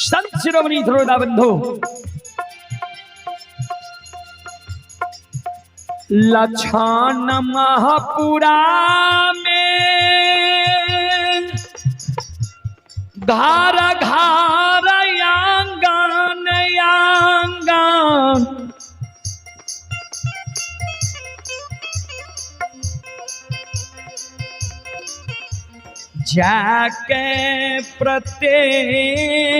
संत शिरोमणि थोड़ा बंधु लक्षण महापुरा में धार घार आंगन आंगन जाके प्रत्येक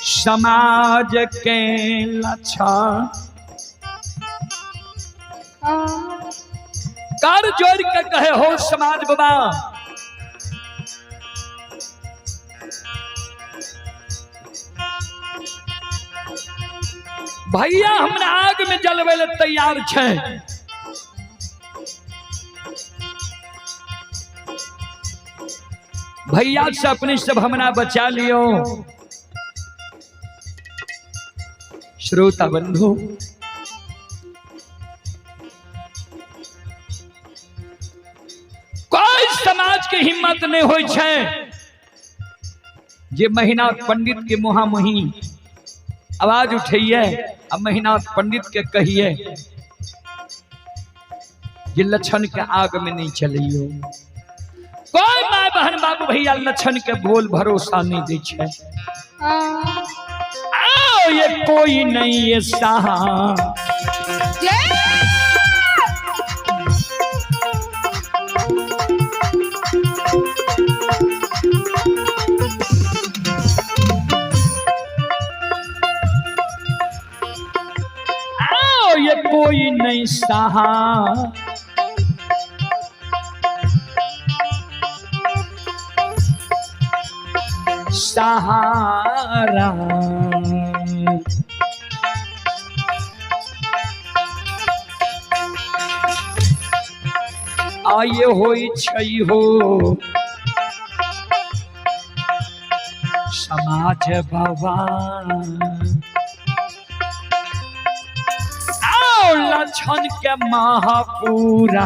समाज के लक्षण कर जोड़ के कहे हो समाज बाबा भैया हमरा आग में जलवे ले तैयार छे भैया से अपने सब हमरा बचा लियो। श्रोता बंधु कोई समाज के हिम्मत नहीं होय छे जे महीना पंडित के मुहामुही आवाज उठाइए अब महीना पंडित के कहिए ये लक्षण के आग में नहीं चलियो। कोई माँ बहन बाबू भैया लक्षण के बोल भरोसा नहीं दे छे। आओ ये कोई नहीं ये सहा ये कोई नहीं सहा सहारा आये होई छई हो समाज भवन लक्षण के महापुरा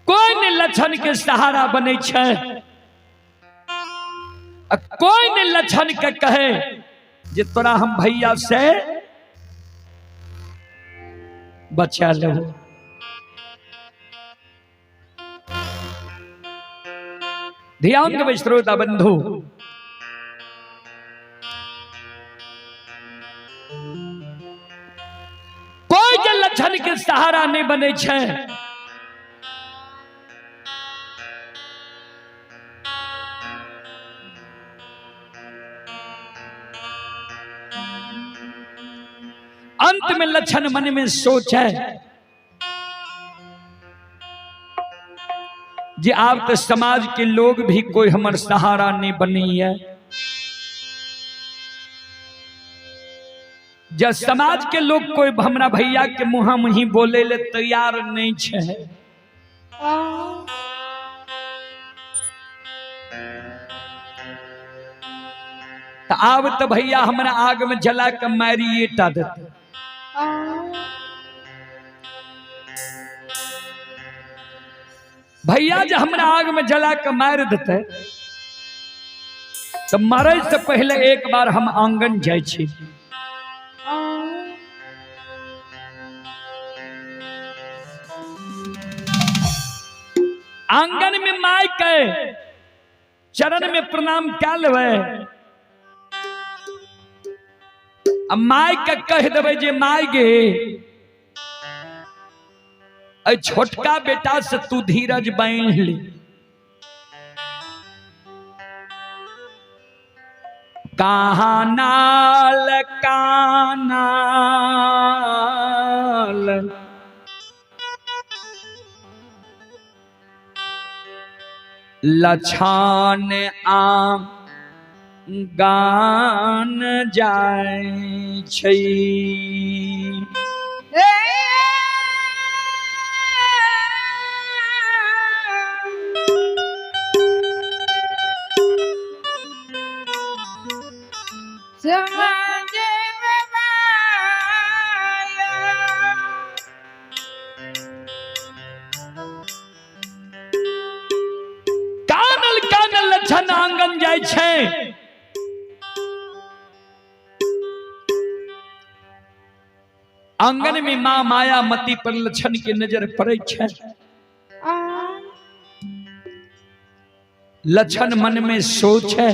कोई ने लक्षण के सहारा बने छे कोई ने लक्षण के कहे जे तोरा हम भैया से बचा लो। ध्यान देवे श्रोता बंधु कोई जे लक्षण के सहारा नहीं बने छे अंत में लक्षण मन में सोच है जे आप तो समाज के लोग भी कोई हमार सहारा नहीं बनी है। जब समाज के लोग कोई हमरा भैया के मुहा मुही बोले ले तैयार नहीं छे तो आब तो भैया हमरा आग में जला के मारिए टा देते। भैया जो हमरा आग में जला के मार देते तो मरे से पहले एक बार हम आंगन जाय छी। आंगन में माय के चरण में प्रणाम क्या लेवे माय के कह देवे जे माय गे छोटका बेटा से तू धीरज बांध ली। कानाल कानाल लछान आम गान जाय छै। समझ में आया। कानल कानल लछन आंगन जाय छै, आंगन में मां मायामती पर लछन के नजर पड़े छै। लछन मन में सोच है,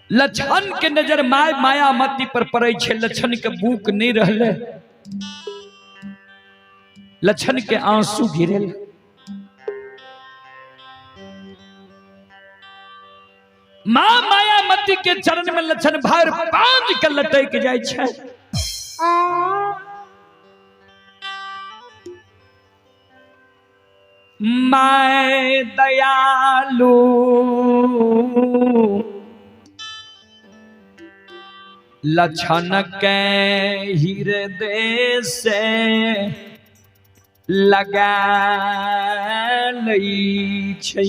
लछन के नजर मायामती पर पड़े छै। लछन के भूख नहीं रहले, लछन के आंसू गिरे। मां मायामती के चरण में लछन भर पांच के लटक जाय छै। मैं दयालु लछन के हृदय से लगा लई छै।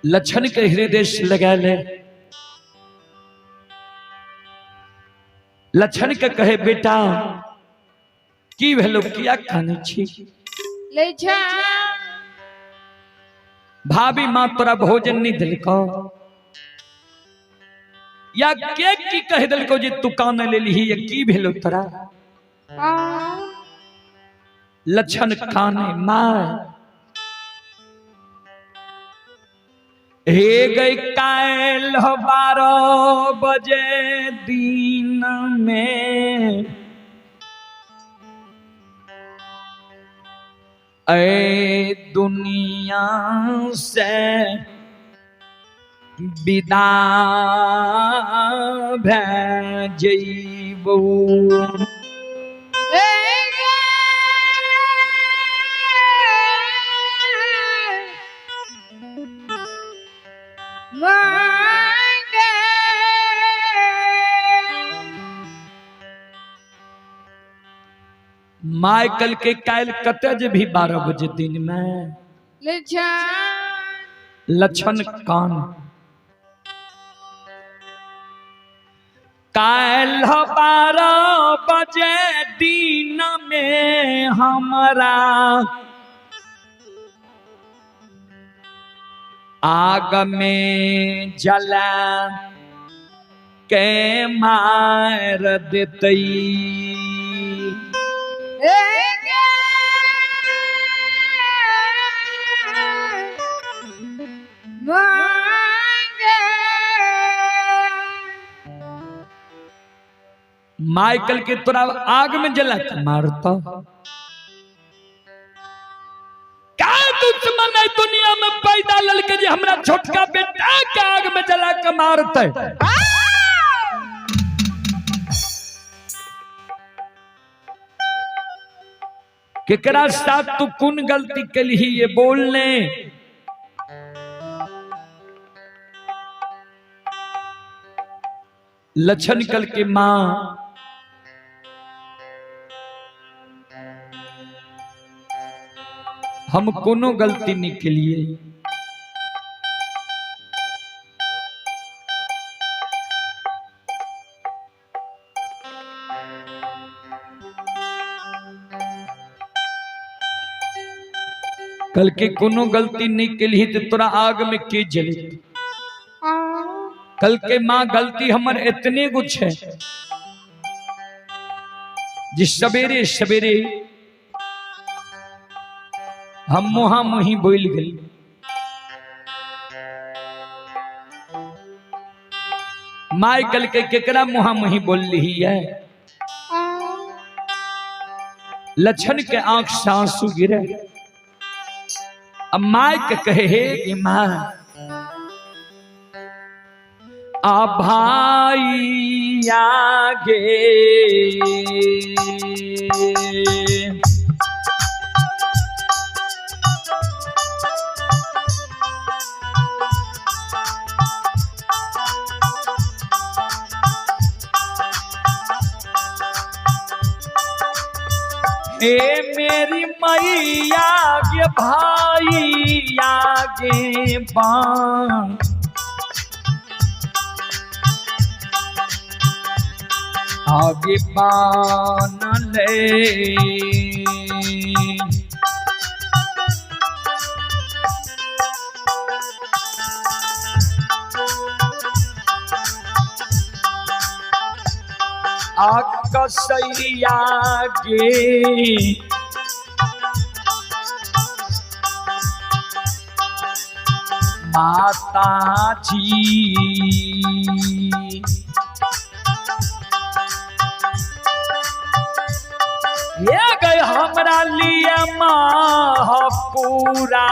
लछन के हृदय से लगा ले। लछन के कहे बेटा की भेलो, किया खाने छी? भाभी मां तोरा भोजन नहीं दिलको, या के की कह दिलको जे तू कान ले ली, या की भेलो तोरा? लछन काने मां हे गई कायल 12 बजे दिन में, ऐ दुनिया से विदा भेजबू। माइकल के कायल कते जे भी 12 बजे दिन में लछन कान कायल 12 बजे दिन में हमरा आग में जला के मार देतई। माइकल के तोरा आग में जला के मारता। क्या दुश्मन है दुनिया में पैदा ललके जे हमरा छोटका बेटा के आग में जला के मारते? केकरा साथ तू कौन गलती कली ये बोलने? लछन कल के मां हम कोनो गलती नहीं के लिए कल के कोनो गलती नहीं के लिए तो तोरा आग में के जले। कल के मां गलती हमर इतने कुछ है जिस सवेरे सवेरे हम मुहा मुही बोल गई। माई कल के केकरा मुहा मुही बोल रही है? लछन के आंख से आंसू गिरे। अब माई के कहे हे मां आ भाई आगे ए मेरी मैया गे भाई आगे बान आगे बान ले कसैया गे माता जी ये गए हमरा लिए पूरा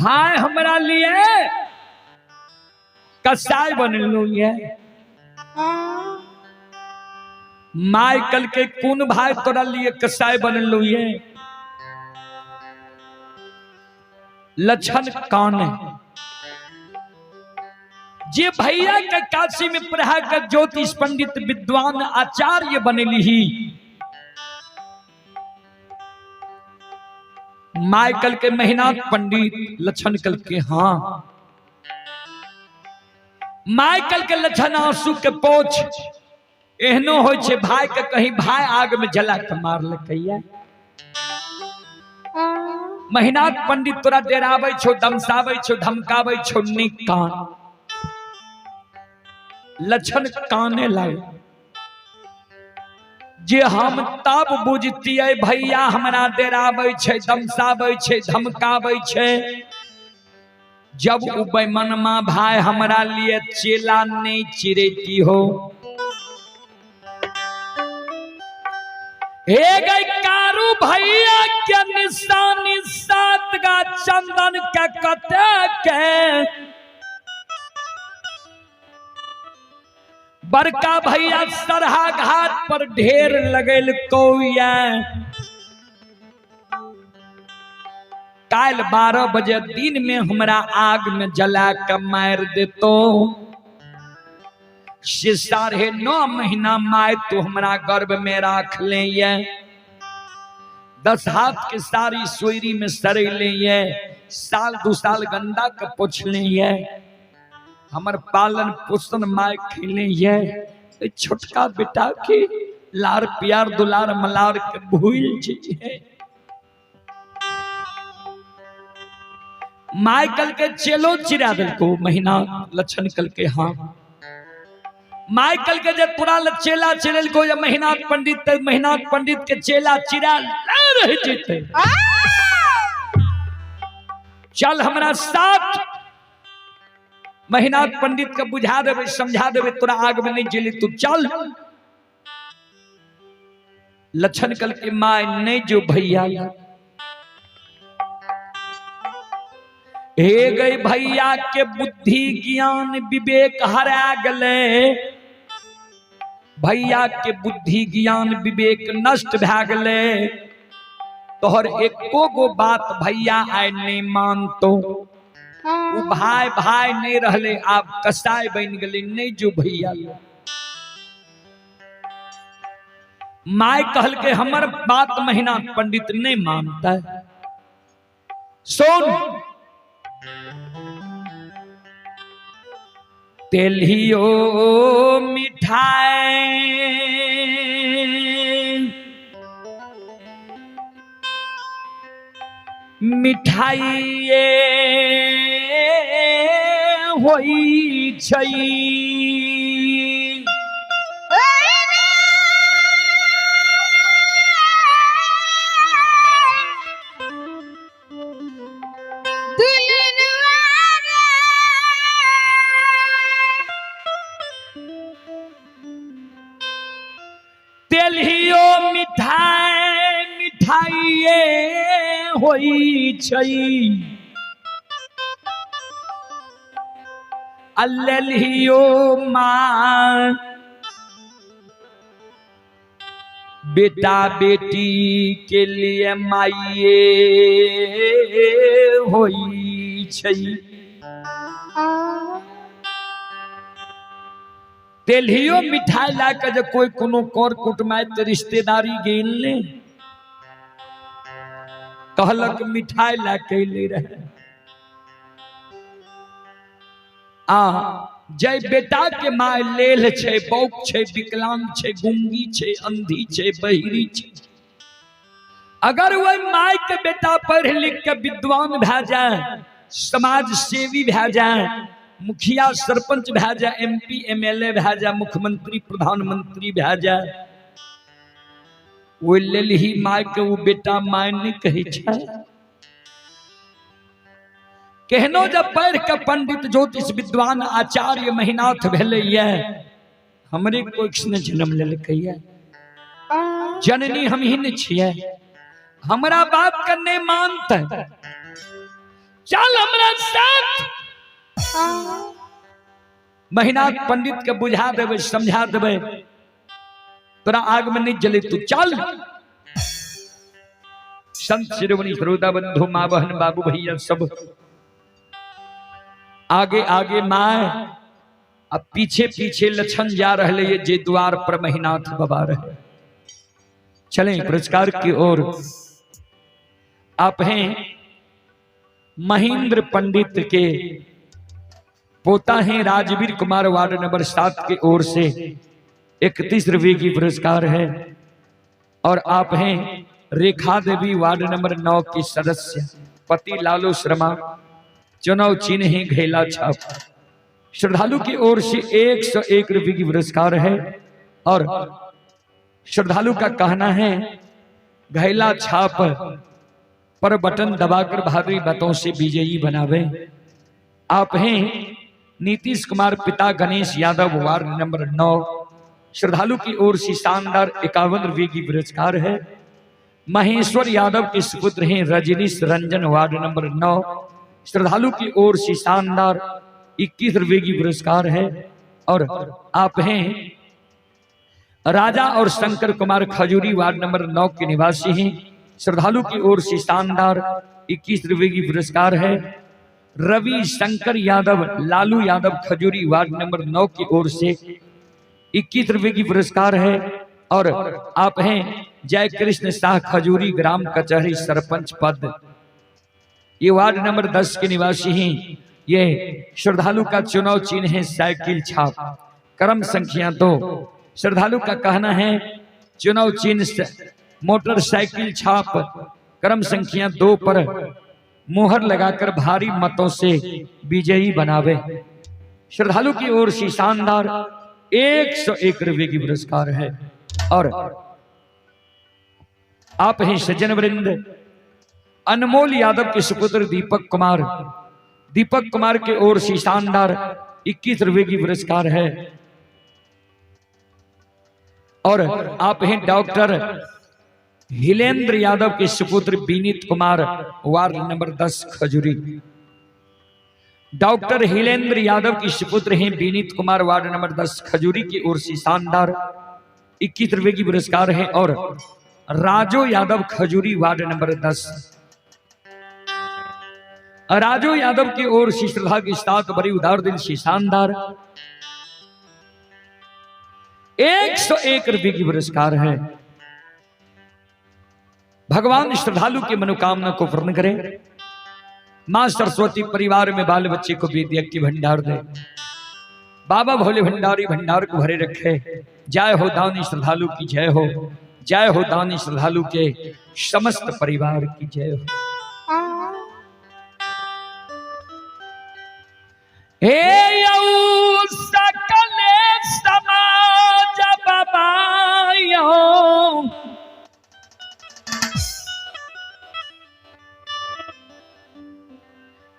भाई हमरा लिए कसाई बनलो ये माइकल के कौन भाई तोरा लिए कसाई बनलो ये लक्षण कान जे भैया के काशी में पढ़ा कर ज्योतिष पंडित विद्वान आचार्य बनेली ही माइकल के मेहनत पंडित लक्षण कल के हाँ माइकल के लक्षण आंसू के पोछ एहनो हो छे भाई के कहीं भाई आग में जला के मार लकैया मेहनत पंडित तोरा डेरावे छो दमसावे छो धमकावे छो निक कान लक्षण काने लागे जे हम तब बुझतियै भैया हमरा डेराबै छै दमसाबै छै धमकाबै छै जब उ बेमनमा भाई हमरा लिए चेला नहीं चिरेती हो हे गई कारू भैया के निशानी सात गा चंदन के कटे के बड़का भैया सरहा घाट पर ढेर लगल कौया काल 12 बजे दिन में हमरा आग में जला के मार देतो से 9.5 महीना माय तो हमरा गर्भ में राख ले 10 हाथ के सारी सोयरी में सरे ले साल 2 साल गंदा के पोछ ले हमर पालन पोषण माय खेले ये छोटका बेटा के लार प्यार दुलार मलार के भूल जाइए माइकल के चेलो चिरा दिल को महीना लक्षण कल के हाँ माइकल के जब पूरा चेला चिरल को या मेहनत पंडित के चेला चिरा रह जेते चल हमरा साथ मेहनत पंडित के बुझा देवे समझा देवे तोरा आग में नहीं जली तू चल लक्षण कल के माय नहीं जो भैया हे गए भैया के बुद्धि ज्ञान विवेक हरा गले भैया के बुद्धि ज्ञान विवेक नष्ट भै गले तोहर एको गो बात भैया आय नहीं मानतो वो भाई भाई नहीं रहले आप कसाई बन गले नहीं जो भैया माय कहल के हमर बात महीना पंडित नहीं मानता है सुन तेलियो मिठाई मिठाई होई छई तेलियो मिठाई मिठाई होई छई अल्लेलियो मां बेटा बेटी के लिए माइये होई छई तेलियो मिठाई लाकर जब कोई कोनो कर कुटुमाइत रिश्तेदारी गेल ले कहलक मिठाई लाके ले रहे जय बेटा के माय लेल छे बौक छे विकलांग छे गुंगी छे अंधी छे बहिरी छे अगर वह माय के बेटा पढ़ लिख के विद्वान भै जाए समाज सेवी भै जाए मुखिया सरपंच भै जाए MP MLA भै जाए मुख्यमंत्री प्रधानमंत्री भै जाए वो लेल ही माय के वो बेटा माय नहीं कहे छे केहनो जब पढ़ के पंडित ज्योतिष विद्वान आचार्य महिनाथ भेले हमरे कोई ने जन्म लेलकै जननी हम ही नहीं छिए हमरा बात के नहीं मानते चल हमरा साथ महिनाथ पंडित के बुझा देवे समझा देवे तोरा आग में नहीं जले तू चल संत शिरोमणि श्रोता बंधु माँ बहन बाबू भैया सब आगे आगे माए अब पीछे पीछे लक्षण जा रहे ये जे द्वार पर महिनाथ बाबा रहे चलें पुरस्कार की ओर आप हैं महेंद्र पंडित के पोता हैं राजवीर कुमार वार्ड नंबर 7 की ओर से 31 रुपये की पुरस्कार है और आप हैं रेखा देवी वार्ड नंबर 9 की सदस्य पति लालू शर्मा चुनाव चिन्ह है घेला छाप श्रद्धालु की ओर से 101 रुपये की पुरस्कार है और श्रद्धालु का कहना है घेला छाप पर बटन दबाकर भारी बातों से विजयी बनावे आप हैं नीतीश कुमार पिता गणेश यादव वार्ड नंबर 9 श्रद्धालु की ओर से शानदार 51 रुपये की पुरस्कार है महेश्वर यादव के सुपुत्र हैं रजनीश रंजन वार्ड नंबर 9 श्रद्धालु की ओर से शानदार 21 रुपये की पुरस्कार है और आप हैं राजा और शंकर कुमार खजूरी वार्ड नंबर 9 के निवासी हैं श्रद्धालु की ओर से शानदार 21 रुपये की पुरस्कार है रवि शंकर यादव लालू यादव खजूरी वार्ड नंबर 9 की ओर से 21 रुपये की पुरस्कार है और आप हैं जय कृष्ण शाह खजूरी ग्राम कचहरी सरपंच पद ये वार्ड नंबर 10 के निवासी हैं ये श्रद्धालु का चुनाव चिन्ह है साइकिल छाप क्रम संख्या 2 श्रद्धालु का कहना है चुनाव चिन्ह मोटरसाइकिल छाप क्रम संख्या 2 पर मोहर लगाकर भारी मतों से विजयी बनावे श्रद्धालु की ओर से शानदार 101 रुपये की पुरस्कार है और आप हैं सज्जन वृंद अनमोल यादव के सुपुत्र दीपक कुमार के ओर से शानदार 21 रुपये की पुरस्कार है और आप हैं डॉक्टर हिलेंद्र यादव के सुपुत्र विनीत कुमार वार्ड नंबर 10 खजूरी। डॉक्टर हिलेंद्र यादव की सुपुत्र हैं विनीत कुमार वार्ड नंबर 10 खजूरी की ओर से शानदार 21 रुपए की पुरस्कार है। और राजू यादव खजूरी वार्ड नंबर 10, राजू यादव की ओर से श्रद्धा के साथ बड़ी उदार दिल से शानदार 101 रुपए की पुरस्कार है। भगवान श्रद्धालु की मनोकामना को पूर्ण करे। मां सरस्वती परिवार में बाल बच्चे को विद्या की भंडार दे। बाबा भोले भंडारी भंडार को भरे रखे। जय हो दानी श्रद्धालु की जय हो, जय हो दानी श्रद्धालु के समस्त परिवार की जय हो। हे यौ सकले समाज बाबायो,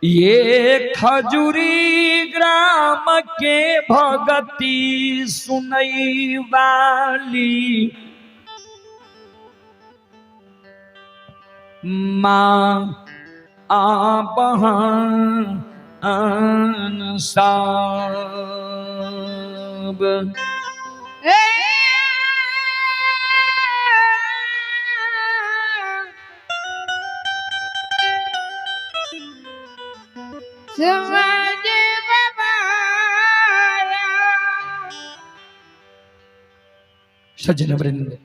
ये खजूरी ग्राम के भगती सुनई वाली माँ आ बहन साब। सज्जन वृंद,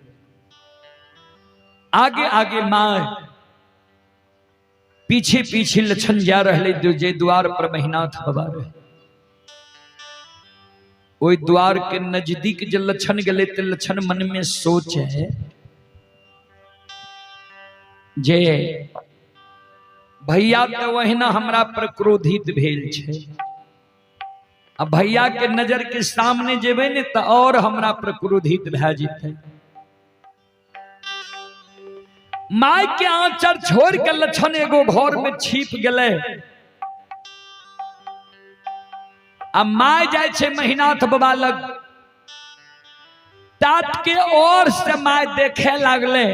आगे आगे माँ पीछे पीछे लक्षण जा रहे जे द्वार पर महीनाथ बाबा रहे। ओई द्वार के नजदीक जब लक्षण गले तो लक्षण मन में सोच है जे भैया तो वहीना हमरा पर क्रोधित भेल छे। अब भैया के नजर के सामने जेबे ने तो और हमरा पर क्रोधित भे जेते। माय के आंचर छोड़ के लक्षण एगो घर में छिप गले। अब माय जाय छे महीनाथ बाबा लग। तात के ओर से माय देखे लागले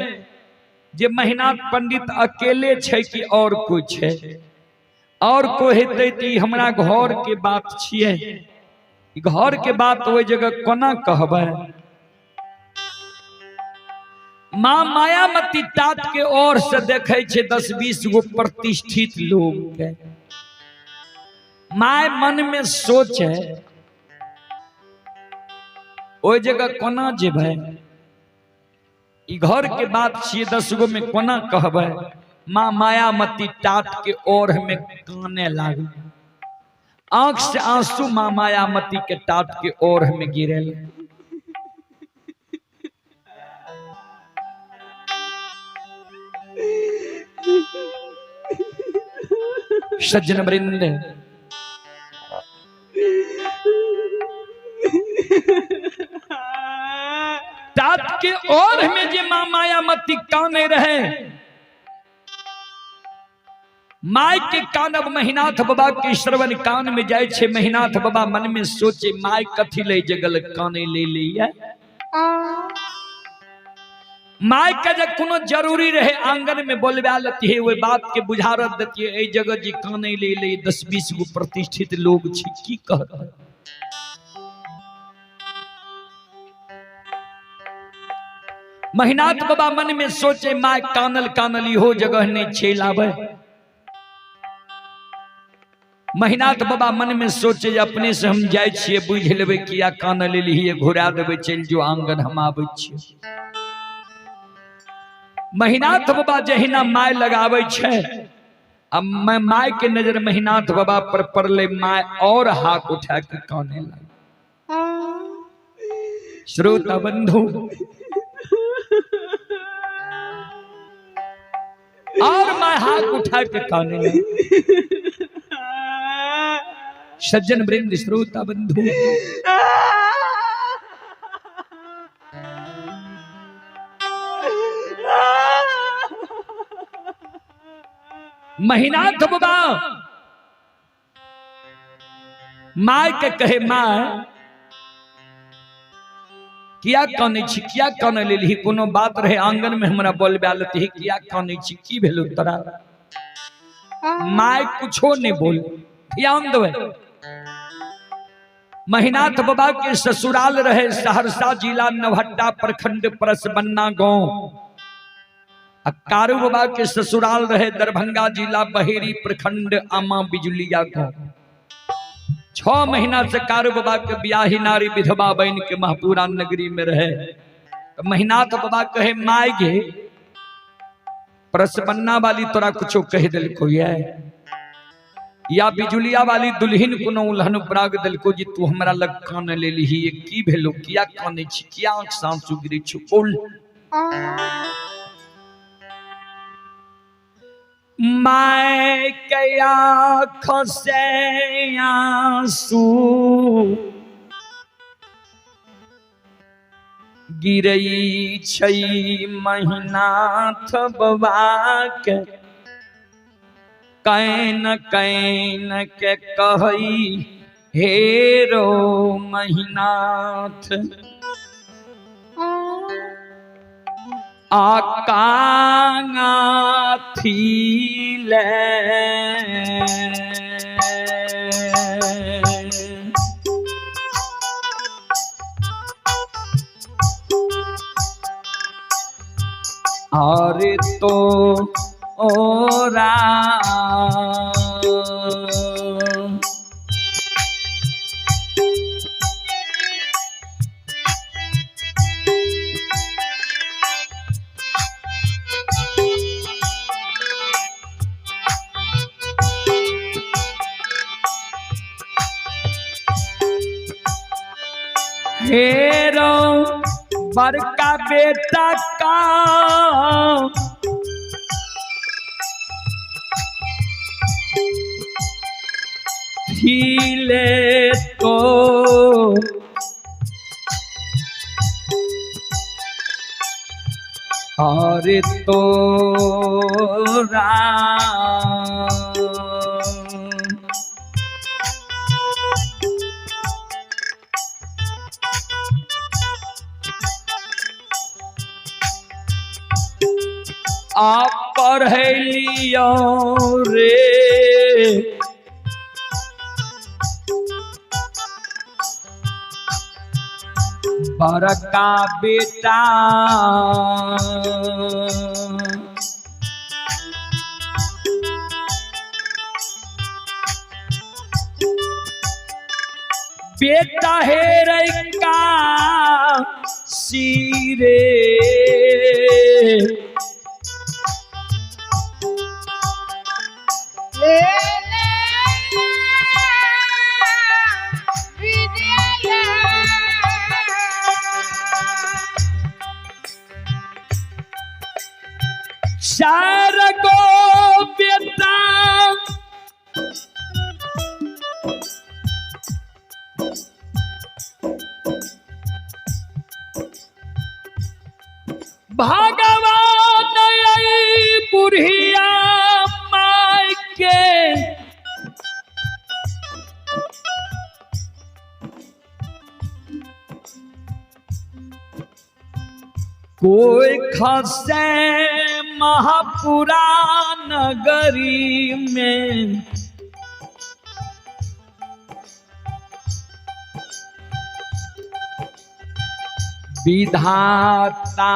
जे महीनाथ पंडित अकेले छे कि और कोई छे। और कोई हेते त हमरा घर के बात छिए। घर के बात ओई जगह कोना कहबे। मां मायामती तात के ओर से देखे छे 10-20 गो प्रतिष्ठित लोग के। माय मन में सोचे ओई जगह कोना जेबे। ई घर के बात छिए 10 गो में कोना कहबे। मां मायामती तात के ओर में काने लागल। आंख से आंसू मां मायामती के तात के ओर में गिरे। सज्जन वृंद, तात के ओर में जे मां मायामती काने रहे। माय के कानब महीनाथ बाबा के श्रवण कान में जाय छे। महीनाथ बाबा मन में सोचे माय कथी ले जगल काने ले लिया। माय का जब कोनो जरूरी रहे आंगन में बोलवा लेती है। वो बात के बुझारत देती है। ए जगह जी काने ले ले 10-20 गो प्रतिष्ठित लोग छी की कह रहे। महीनाथ बाबा मन में सोचे माय कानल कानल इहो जगह ने छेल आवे। महीनाथ बाबा मन में सोचे अपने से हम जाय छिए बुझ लेबे किया कानल लिहिए घुरा देबे चल जो आंगन हम आबै छिए। महीनाथ बाबा जहिना माय लगावे छे। अब मैं माय के नजर महीनाथ बाबा पर पड़ले। माय और हाथ उठा के काने लगी। श्रोता बंधु और माय हाथ उठा के काने लगी। सज्जन वृंद, श्रोता बंधु, महीनाथ बाबा माय के कहे माय किया काने छी, किया काने लेली, कोनो बात रहे आंगन में हमरा बोलबे आलती किया काने छी, की भेलो तोरा। माय कुछो नहीं बोल, ध्यान देवे। महीनाथ बाबा के ससुराल रहे सहरसा जिला नवहट्टा प्रखंड परसबन्ना गांव। कारू बाबा के ससुराल रहे दरभंगा जिला बहेरी प्रखंड आमा बिजुलिया गांव। 6 महीना से कारू बाबा के ब्याही नारी विधवा बन के महपुरा नगरी में रहे। तो महीनाथ बाबा कहे माय गे परसबन्ना वाली तोरा कुछो कह दिल को या बिजुलिया वाली दुल्हन कोनो उल्हन प्राग दिल को जी तू हमरा लग कान ले ली की भेलो, किया काने छी, किया आंख से आंसू गिरे छु बोल। माय के आँखों से आंसू गिरई छई महीनाथ बाबा के कैन कैन के कहई हेरो महीनाथ आकांगा थीले और तो ओरा हेरो बड़का बेटा का ले तो और तो आप पढ़लियो रे बड़का बेटा बेटा है का सिरे चार गो बेटा भगवान बुढ़िया माय के कोई खसे महापुरा नगरी में विधाता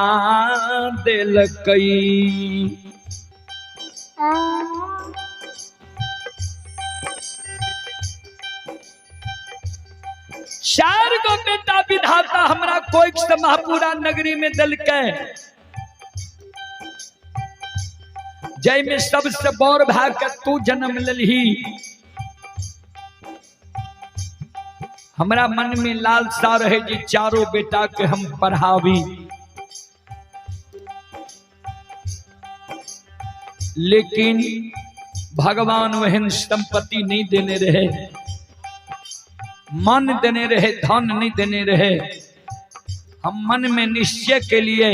दिल कई चार गो बेटा विधाता हमरा कोई से महापुरा नगरी में दिल के जय में सबसे बड़ भाग के तू जन्म ललही। हमरा मन में लालसा रहे जी चारों बेटा के हम पढ़ावी, लेकिन भगवान वहन संपत्ति नहीं देने रहे, मन देने रहे, धन नहीं देने रहे। हम मन में निश्चय के लिए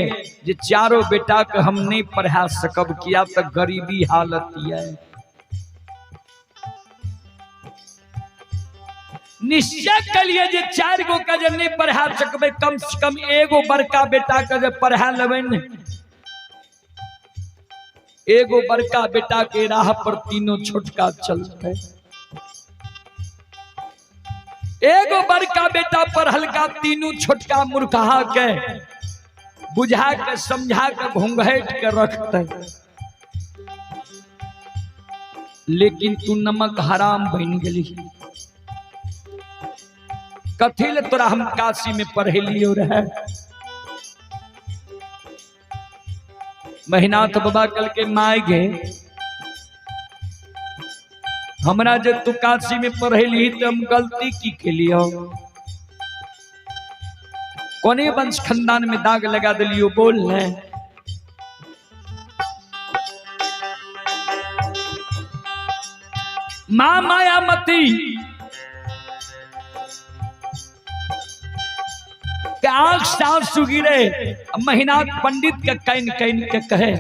जे चारों बेटा के हम नहीं पढ़ा सकब, किया तो गरीबी हालत है। निश्चय कर लिए जे 4 गो का जब नहीं पढ़ा सकबे कम से कम एगो बड़का बेटा का जब पढ़ा लेबे न एगो बड़का बेटा के राह पर तीनों छोटका चलते। एगो बड़का बेटा पढ़ल का तीनों छोटका मूर्खा के बुझा के समझा के घूंघट के रखते। लेकिन तू नमक हराम बन गेली। कथी ले तोरा हम काशी में पढ़े लियो रहे। महीनाथ बाबा कल के माय गे हमरा जे तू काशी में पढ़े ली तो हम गलती की के लियो कोने वंश खानदान में दाग लगा दिलियो बोल ले। माँ मायामती आंख साफ सुगिरे महीनाथ पंडित के कैन कैन के कहे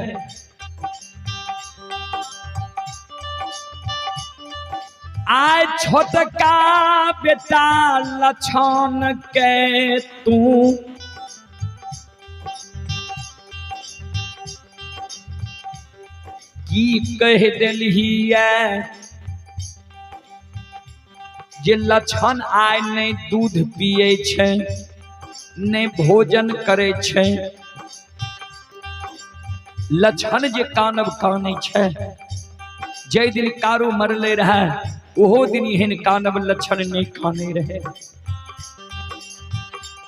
आय छोटका बेटा लछन के तू की कह दिलही जे लछन आय नहीं दूध पिए छै नहीं भोजन करे छै। लछन जे कानब काने छै जै दिन कारू मरले रहे ओहो दिन एहन कानब लछन नहीं काने रहे।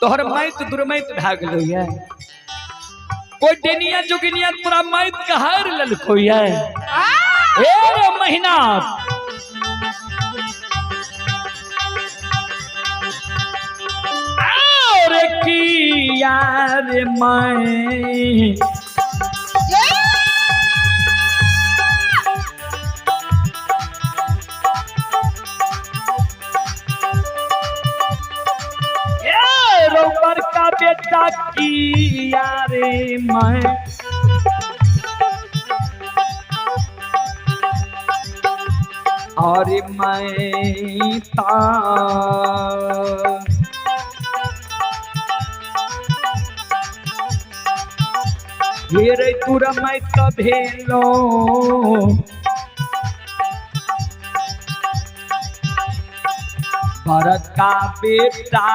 तोहर मैत दुर्मैत भए गेलो ये कोई डेनिया जोगिनिया पूरा मैत कहार ललको ये। ए रे महीनाथ की यार मैं रोबर का बेटा की यार मैं और मैं ता हेरे तुरा मैं कभेलो भरत का बेटा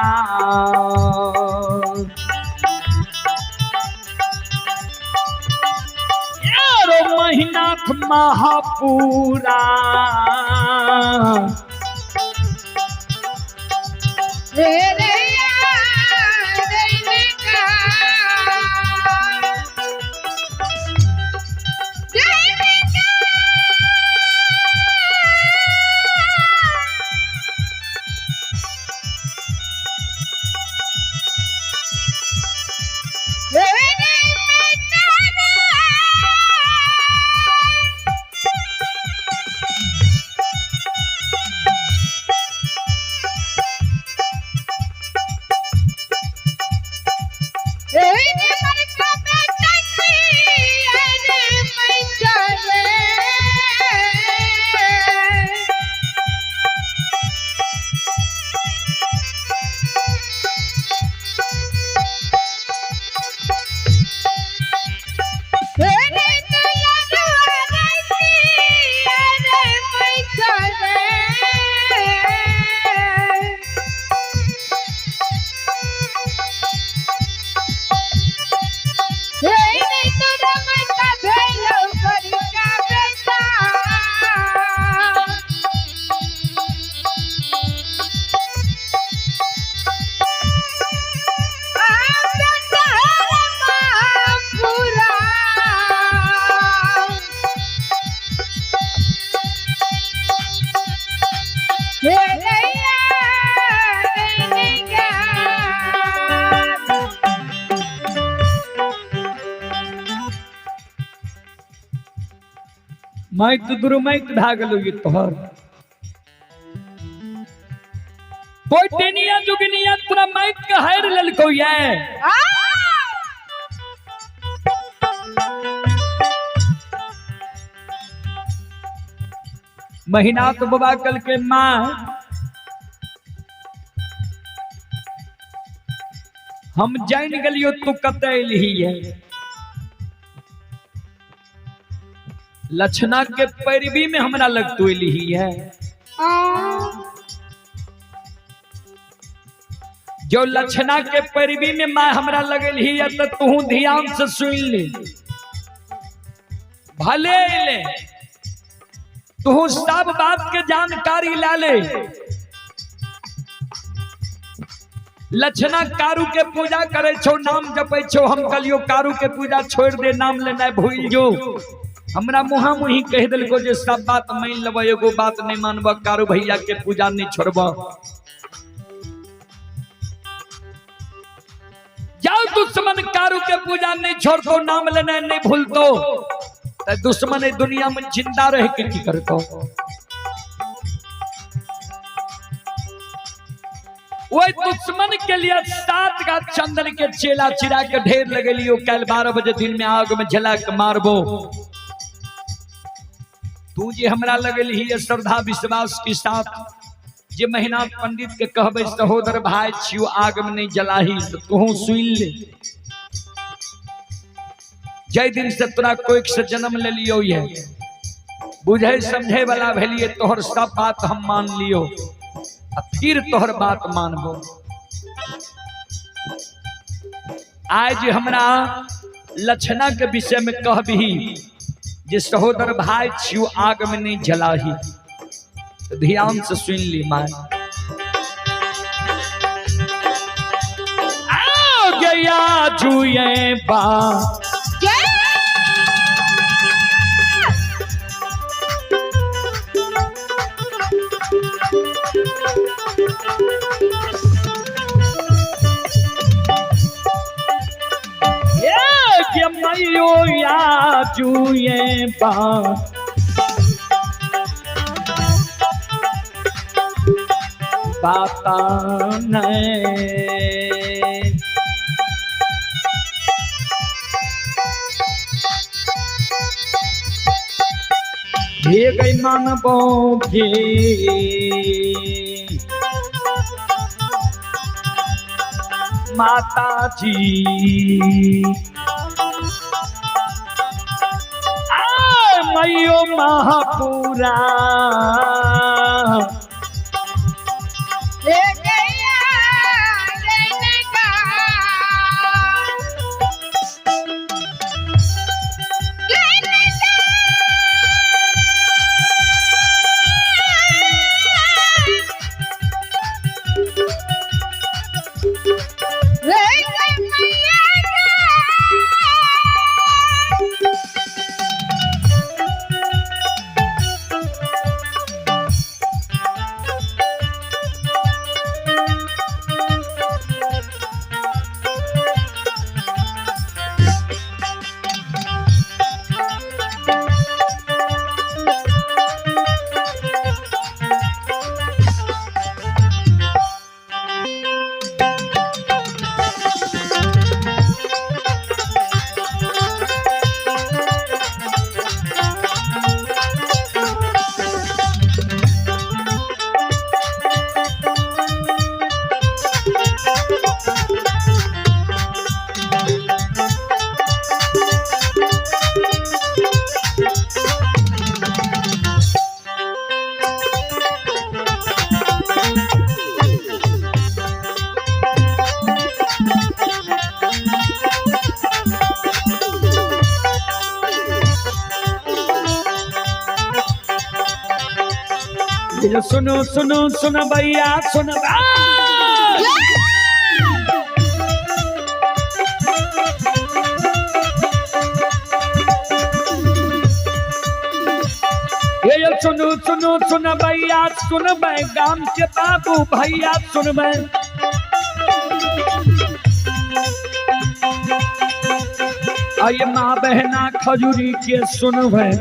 यारो महीनाथ महापूरा मैं तो दुर्मैत भए गेलो ये तोहर कोई टेनिया जोगिनिया पूरा मैत के हार ललको ये। महीनाथ बाबा कल के माँ हम जान गलियो तू कतैल ही है। लक्षणा के पैरवी में हमरा लग तू ही है। जो लक्षणा के पैरवी में मैं हमरा लगल ही है, तो तू ध्यान से सुन ले। भले ले तू सब बात के जानकारी ला ले। लक्षणा कारू के पूजा करे छो, नाम जपे छो। हम कलियो कारू के पूजा छोड़ दे, नाम लेना भूल जो। हमरा मुहा मुही कह दिल को जे सब बात मान लब, एगो बात नहीं मानब, कारू भैया के पूजा नहीं छोड़ब। जाओ दुश्मन कारू के पूजा नहीं छोड़ तो, नाम लेना नहीं भूल तो दुश्मन दुनिया में जिंदा रह के की करतो। वो दुश्मन के लिए 7 का चंदन के चेला चिरा के ढेर लगे लियो। कल 12 बजे दिन में आग में जला के मारबो। तू जे हमरा लगल ही श्रद्धा विश्वास के साथ जे महीना पंडित के कहबे सहोदर भाई छियो, आग में नहीं जलाही, तो तू सुन ले। जय दिन से तोरा कोई से जन्म ले लियो, ये बुझे समझे वाला भेलिए, तोहर सब बात हम मान लियो, फिर तोहर बात मानबो। आज हमरा लक्षणा के विषय में कहबी जे सहोदर भाई छियो, आग में नहीं जलाही, तो ध्यान से सुन ली। मां आ गया जुए बा मैयो या जुए बा बाता ये गई मानबोगे माता जी। मैयो महापुरा ले गया रहने का, रहने का। ले गई मैया सुनो सुनो सुनो भैया सुनो। ये सुनो सुनो सुनो भैया सुन, मैं गांव के बाबू भैया सुन, मैं आये माँ बहना खजूरी के सुन, मैं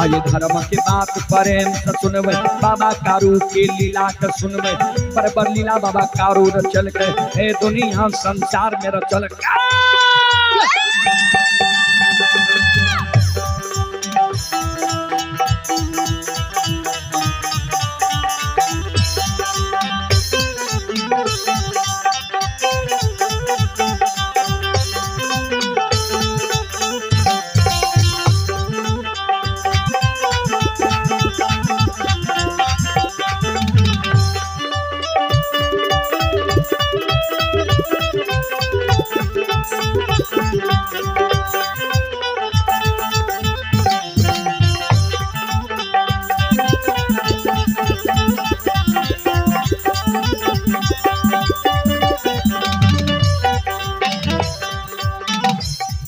आये धर्म के बात प्रेम से सुनवे, बाबा कारू के लीला के सुनवे। पर लीला बाबा कारू रचल के हे दुनिया संसार में रचल के।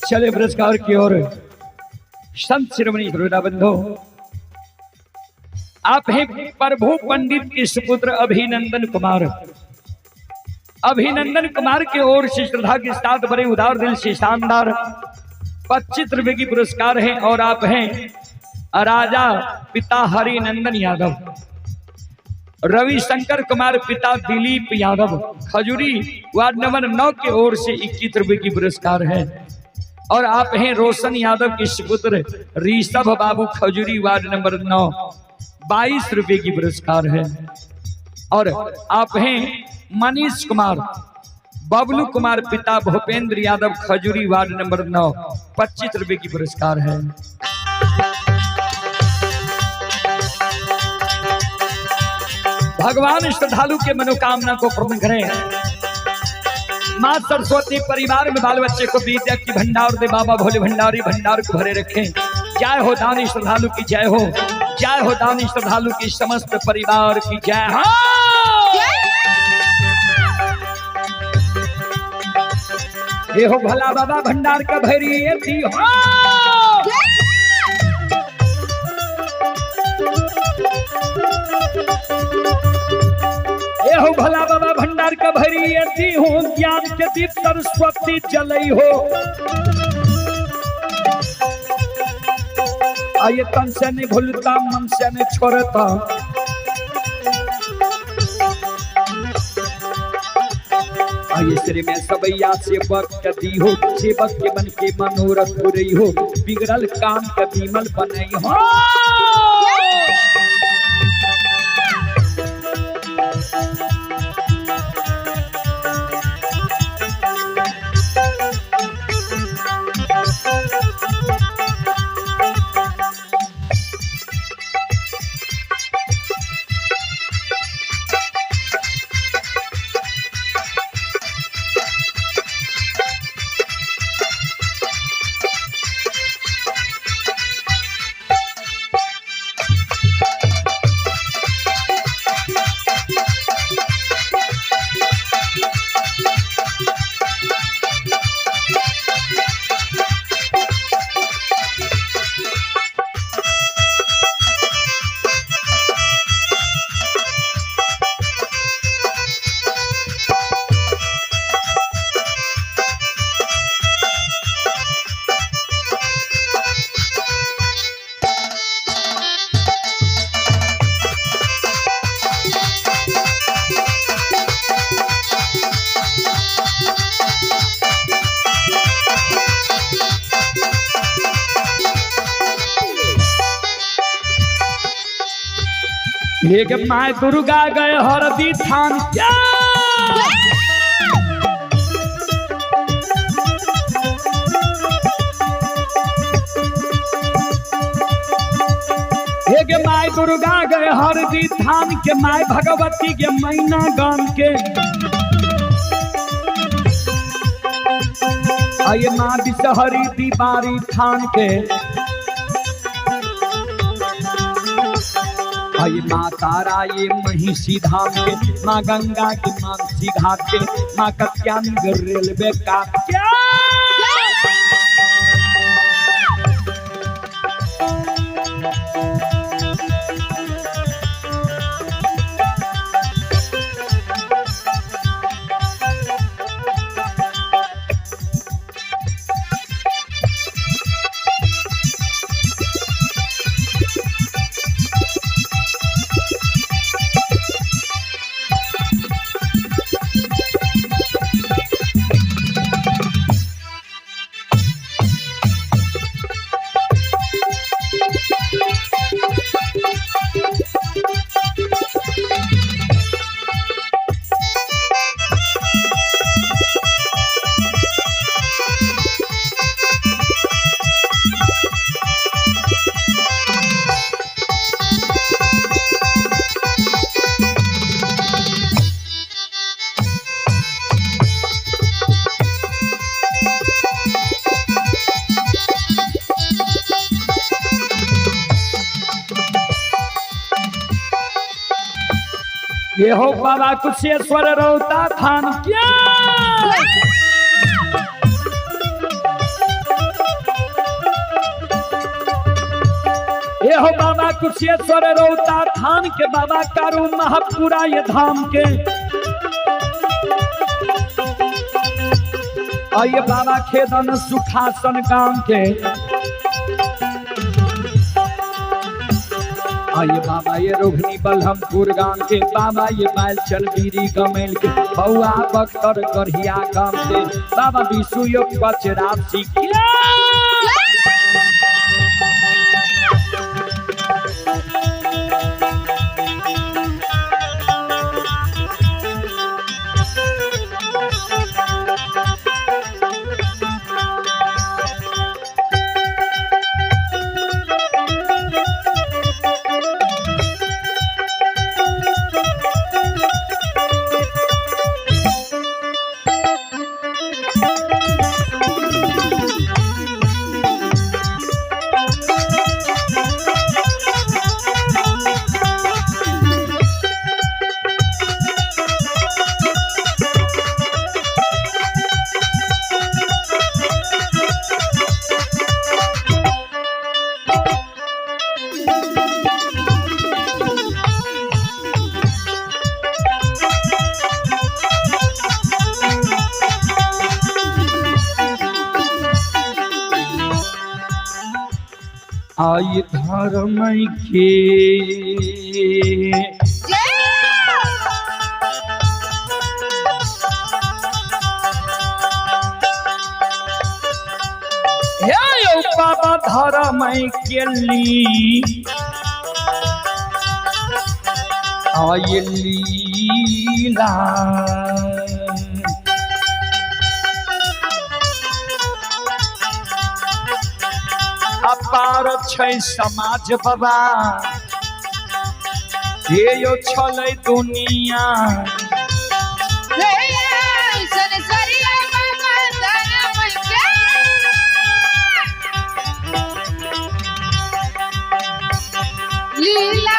चले पुरस्कार की ओर। संत शिरोमणि गुरुदा बंधो, आप हैं प्रभु पंडित के सुपुत्र अभिनंदन कुमार। अभिनंदन कुमार की ओर से श्रद्धा के साथ बड़े उदार दिल से शानदार 25 रुपए की पुरस्कार है। और आप हैं राजा पिता हरिनंदन यादव, रविशंकर कुमार पिता दिलीप यादव, खजूरी वार्ड नंबर 9 की ओर से 21 रुपए की पुरस्कार है। और आप हैं रोशन यादव के सुपुत्र ऋषभ बाबू, खजूरी वार्ड नंबर 9, 22 रुपए की पुरस्कार है। और आप हैं मनीष कुमार बबलू कुमार पिता भूपेंद्र यादव, खजूरी वार्ड नंबर 9, 25 रुपए की पुरस्कार है। भगवान श्रद्धालु के मनोकामना को पूर्ण करें। माँ सरस्वती परिवार में बाल बच्चे को विद्या की भंडार दे, बाबा भोले भंडारी भंडार को भरे रखें। जय हो दानी श्रद्धालु की जय हो, जय हो दानी श्रद्धालु की समस्त परिवार की जय हो। ये हो भला बाबा भंडार का भैरी दी हो। ये हो भला बाबा भंडार का भरी दी हो, ज्ञान के दीप सरस्वती जलई हो। आइए तन से नहीं भूलता, मन से नहीं छोड़ता। आइए श्री में सबैया सेवक के दी हो, सेवक के मन के मनोरथ हो रही हो, बिगड़ल काम के विमल बनई हो। एक माय दुर्गा गए हरदी थान क्या एक माय दुर्गा गए हरदी थान के, माय भगवती के मैना गान के। आये माँ बिसहरी दीवारी थान के, आये माँ तारा ये महिषी धाम के, माँ गंगा की मानसी घाट के, माँ कत्यानी रेलवे का क्या। ये हो बाबा कुशेश्वर रोता थान क्या। ये हो बाबा कुशेश्वर रौता थान के बाबा कारू महापुरा ये धाम के आइए बाबा खेदन सुखासन गांव के आइए बाबा ये रोहिणी बलहमपुर गांव के बाबा ये बालचल बीरी गमेल के बउआ बख्तर गढ़िया गांव के बाबा विशु योग बचराव सीखिया आई धर्म के हे बाबा धर्म के ली आई लीला अपार छै समाज बाबा ये यो छलै दुनिया लीला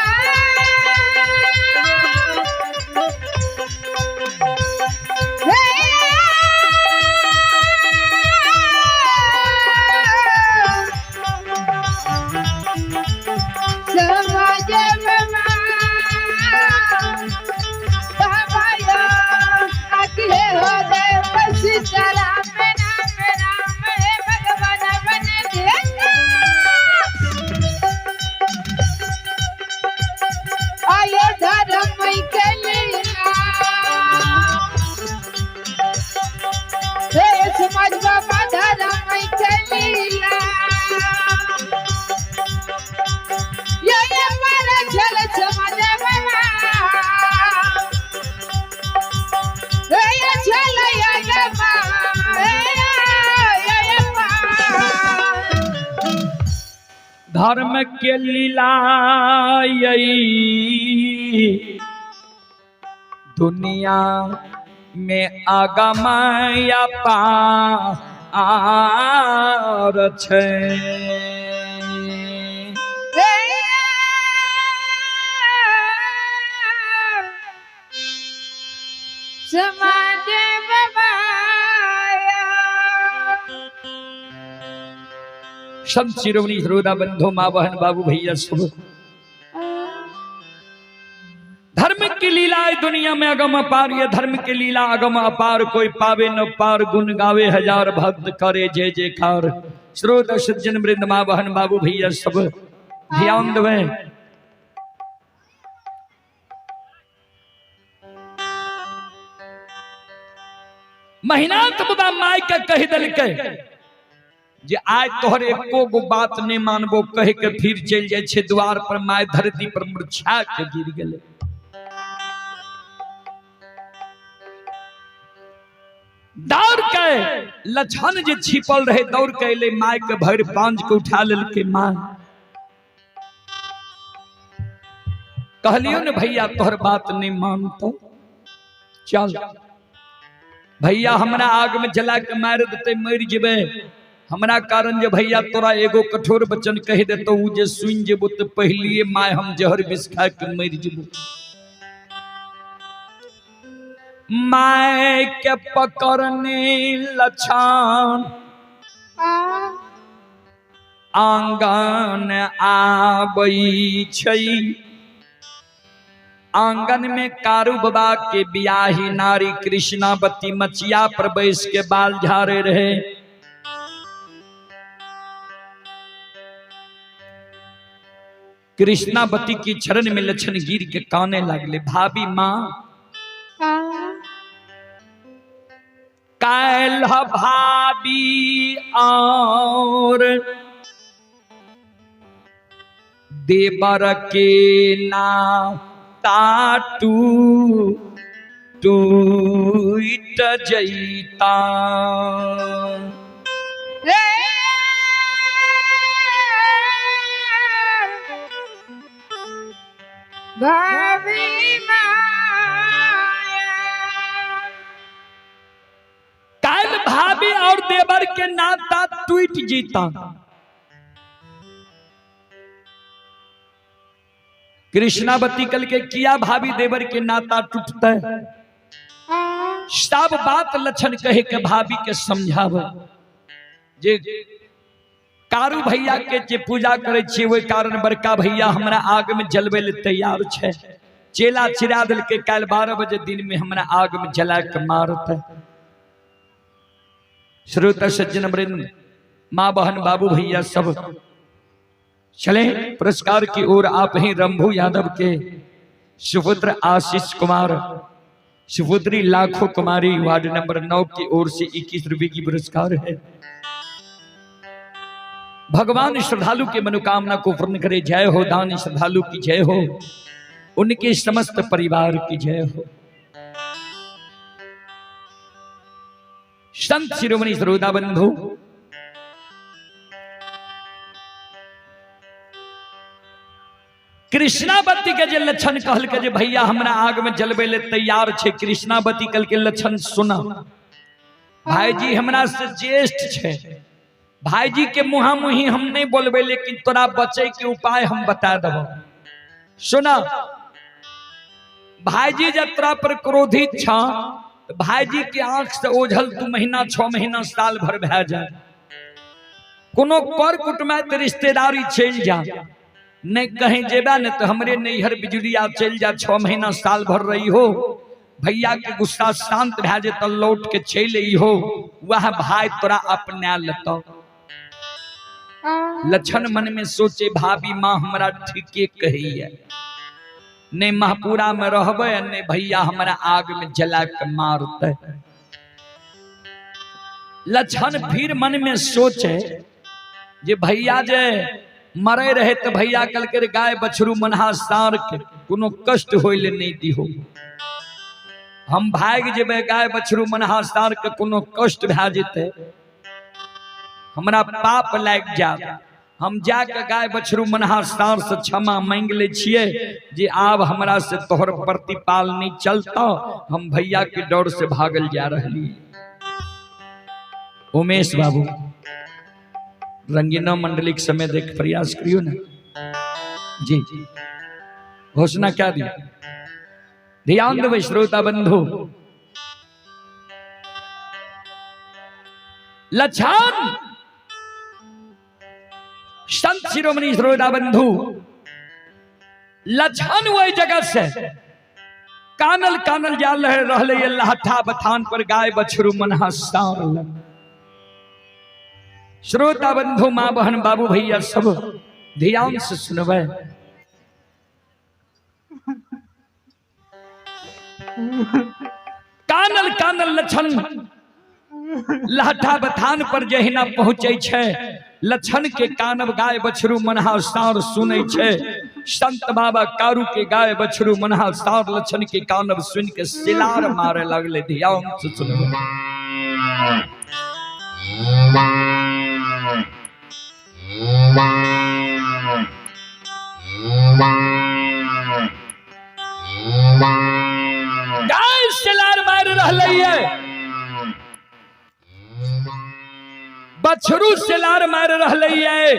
धर्म के लीला दुनिया में आगमया पार छै सब चिरवनी हृदय बंधु माँ बहन बाबू भैया सब धर्म की लीला दुनिया में अगम अपार ये धर्म की लीला अगम अपार कोई पावे न पार गुण गावे हजार भक्त करे जय जयकार श्रोत सज्जन वृंद माँ बहन बाबू भैया सब ध्यान देवे महीना तबा माय का कह दिल के जे आज तोहर एको गो बात नहीं मानबो कह के फिर चल जाए छे द्वार पर माय धरती पर मूर्छा के गिर गेले दौड़ के लछन जे छिपल रहे दौड़ के ले माय के भर पांच के उठा लेल के मां कहलियो ने भैया तोहर बात नहीं मानतो चल भैया हमरा आग में जला के मार देते मर जेबे हमरा कारण जे भैया तोरा एगो कठोर वचन कह देतो उ जे सुन जेबो तो पहलिए माय हम जहर विष खा के मर जेबो माय के पकड़ने लछन आंगन आबई छई। आंगन में कारू बाबा के बियाही नारी कृष्णावती मचिया पर बैस के बाल झाड़े रहे। कृष्णावती की चरण में लक्षण गिर के काने लगले, भाभी माँ कैल भाभी और देवर के नाम ताटू टूट जईता। भाभी कल भाभी और देवर के नाता टूट जीता। कृष्णावती कल के किया भाभी देवर के नाता टूटता है। सब बात लक्षण कहे के भाभी के समझाव जे कारू भैया के जे पूजा करे छे वही कारण बड़का भैया हमरा आग में जलवे ले तैयार छे। चेला चिरा दिल के कल 12 बजे दिन में हमरा आग में जला के मारत। श्रोता सज्जन वृंद, माँ बहन बाबू भैया सब चले पुरस्कार की ओर। आप ही रंभू यादव के सुपुत्र आशीष कुमार, सुपुत्री लाखों कुमारी वार्ड नंबर 9 की ओर से 21 रुपए की पुरस्कार है। भगवान श्रद्धालु के मनोकामना को पूर्ण करे। जय हो दानी श्रद्धालु की जय हो, उनके समस्त परिवार की जय हो। संत शिरोमणि श्रोता बंधु, कृष्णावती के जे लक्षण कहल के जे भैया हमरा आग में जलवे ले तैयार छे। कृष्णावती कल के लक्षण सुना। भाईजी हमरा से ज्येष्ठ छे, भाईजी के मुहा मुही हम नहीं बोलबे, लेकिन तोरा बचे के उपाय हम बता देबो। सुना, भाईजी जब तोरा पर क्रोधित छा, भाईजी के आंख से ओझल 2 महीना 6 महीना साल भर भे जाए। कोनो कर कुटुमैत रिश्तेदारी चल जा, नहीं कहीं जेबा न तो हमरे नैहर बिजुलिया चल जा। 6 महीना साल भर रही हो, भैया के गुस्सा शांत भे जे तो लौट के चल हो, वह भाई तोरा अपना लतो। लक्षण मन में सोचे, भाभी माँ हमरा ठीके कही है, ने महपुरा में रहबे ने भैया हमरा आग में जला के मारते। लक्षण फिर मन में सोचे जे भैया जे मरे रहे तो भैया कल के गाय बछरू मनहा सार के कोनो कष्ट होइले नहीं दिहो। हम भाग जेबे गाय बछरू मनहा सार के कोनो कष्ट भे जेते, हमरा पाप लाग जा। हम जाके गाय बछरू मनहा सार से क्षमा मांग ले छिए जे आब हमरा से तोहर प्रतिपाल नहीं चलता, हम भैया के डर से भागल जा रहली। उमेश बाबू रंगीना मंडली के समय देख प्रयास करियो ना जी। घोषणा क्या दी, ध्यान देवे श्रोता बंधु। लक्षण संत शिरोमणि श्रोता बंधु, लक्षण वही जगह से कानल कानल जा रहले लहठा बथान पर गाय बछरू मनहा सार। श्रोता बंधु, माँ बहन बाबू भैया सब ध्यान से सुनवे। कानल कानल लक्षण लहठा बथान पर जहिना पहुंचे छे, लक्षण के कानब गाय बछरू मनहा सार सुने छे। संत बाबा कारू के गाय बछरू मनहा सार लक्षण के कानब सुन के सिलार मारे लगले। ध्यान से सुनवे। गाय सिलार मार रहले है, बछरू सिलार मार रहले है,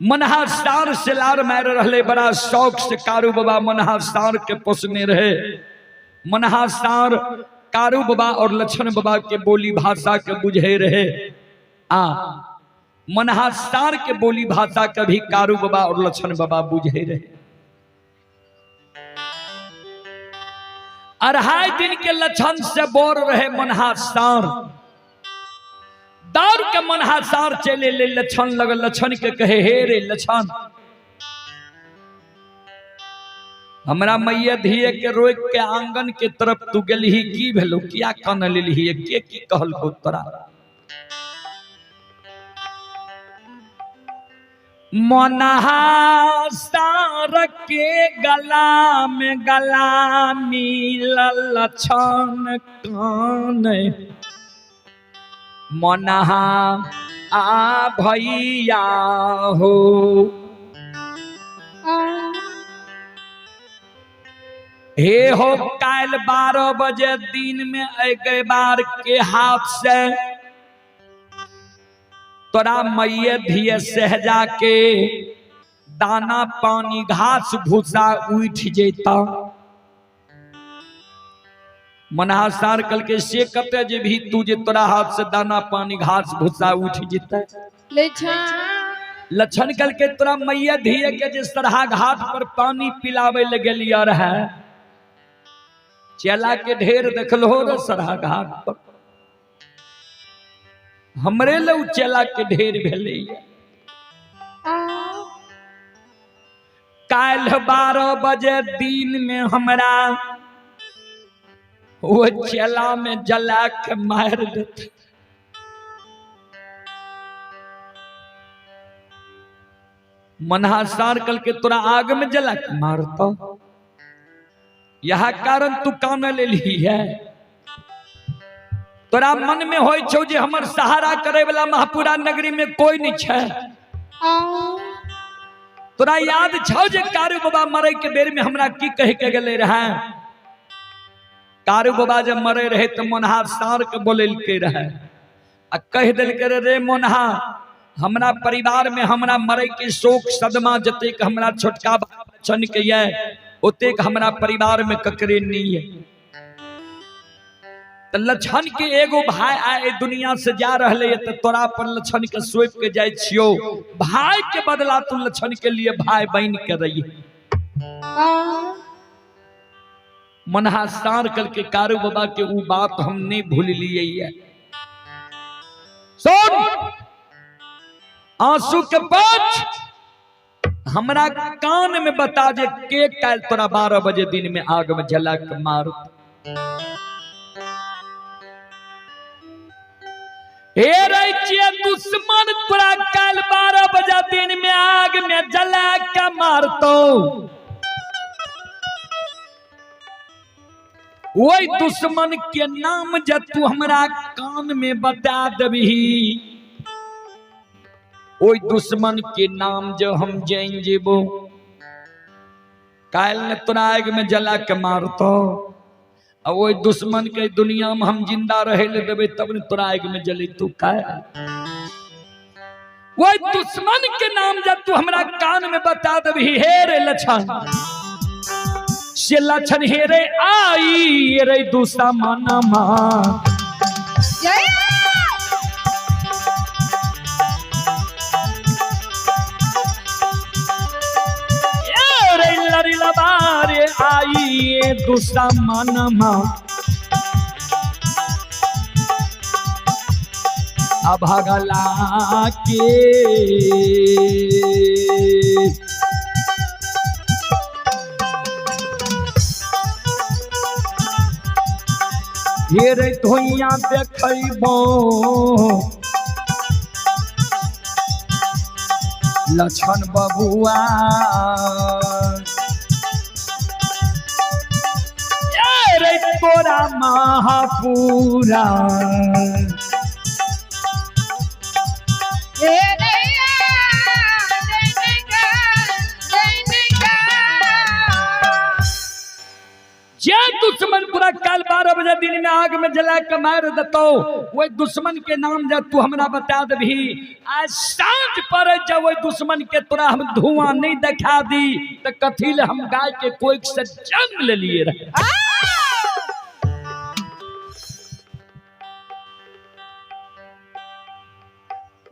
मनहा सार सिलार मार रहले। बड़ा शौक से कारू बाबा मनहा सार के पोसने रहे। मनहा सार कारू बाबा और लक्षण बाबा के बोली भाषा के बुझे रहे। मनहासार के बोली भाषा कभी कारू बाबा और लक्षण बाबा बुझे रहे। 2.5 दिन के लक्षण से बोर रहे मनहासार। दार के मनहासार चले ले लक्षण लगल। लक्षण के कहे हे रे लक्षण, हमरा मैया धिये के रोक के आंगन के तरफ तू गेलही, की भेलो, किया कान लेलही, के की कहल को तोरा? मनहासार के गला में गला मिलल लक्षण कान, मनहा आ भैया हो। हे हो काल 12 बजे दिन में एक बार के हाथ से तोरा मैये धिये सहजा के दाना पानी घास भूसा उठ जेता। मनहासार कल के से कते जे भी तू जे तोरा हाथ से दाना पानी घास भूसा उठ जेता। लक्षण कल के तोरा मैया धिये के जे सरहा घाट पर पानी पिलावे ले गेलिया रहे, चेला के ढेर देखलो रे सरहा घाट पर, हमरे ले चेला के ढेर भेले। काल 12 बजे दिन में हमरा वो चेला में जला के मार देते। मनहासार कल के तोरा आग में जला के मारता, यह कारण तू कान ले ली है। तोरा मन में होई छौ जे हमर सहारा करे वाला महापुरा नगरी में कोई नहीं छे। तोरा याद छौ जे कारू बाबा मरे के बेर में हमरा की कह के गेले रहे? कारू बाबा जब मरे रहे तो मनहासार के बोलेल के रहे आ कह दिल के रे मनहा, हमरा परिवार में हमरा मरे के शोक सदमा जते के हमरा छोटका बच्चन के ये ओते के हमरा परिवार में ककरे नहीं है। तो लक्षण के एगो भाई आए दुनिया से जा रहे तो तोरा पर लक्षण के सोप के जाए छियो। भाई के बदला तू लक्षण के लिए भाई बन के रही। मनहासार कल के कारू बाबा के वो बात हम नहीं भूल लिए है। सुन आंसू के पाँच हमरा कान में बता जे के काल तोरा 12 बजे दिन में आग में जला के मार। हे रैचिया दुश्मन तोरा काल 12 बजे दिन में आग में जला के मारतो। वही दुश्मन के नाम जब तू हमरा कान में बता देबही, ओई दुश्मन के नाम जो हम जान जेबो, काल ने तोरा आग में जला के मारतो। और वो दुश्मन के दुनिया में हम जिंदा रहे ले देबे तब ने तोरा आग में जली। तू का वो दुश्मन के नाम जब तू हमरा कान में बता देबही, हे रे लक्षण से लक्षण हे रे आई रे दुश्मन मा लबारे आई दुश्मन अभगला के हे रे धोइया देखबो लक्षण बबुआ रे तोरा महापुरा जे दुश्मन पूरा काल 12 बजे दिन में आग में जला के मार देतो। वो दुश्मन के नाम जब तू हमरा बता देबही, आज सांझ पर जब वो दुश्मन के तोरा हम धुआं नहीं दिखा दी तो कथी ले हम गाय के कोई से जन्म ले लिए रहे।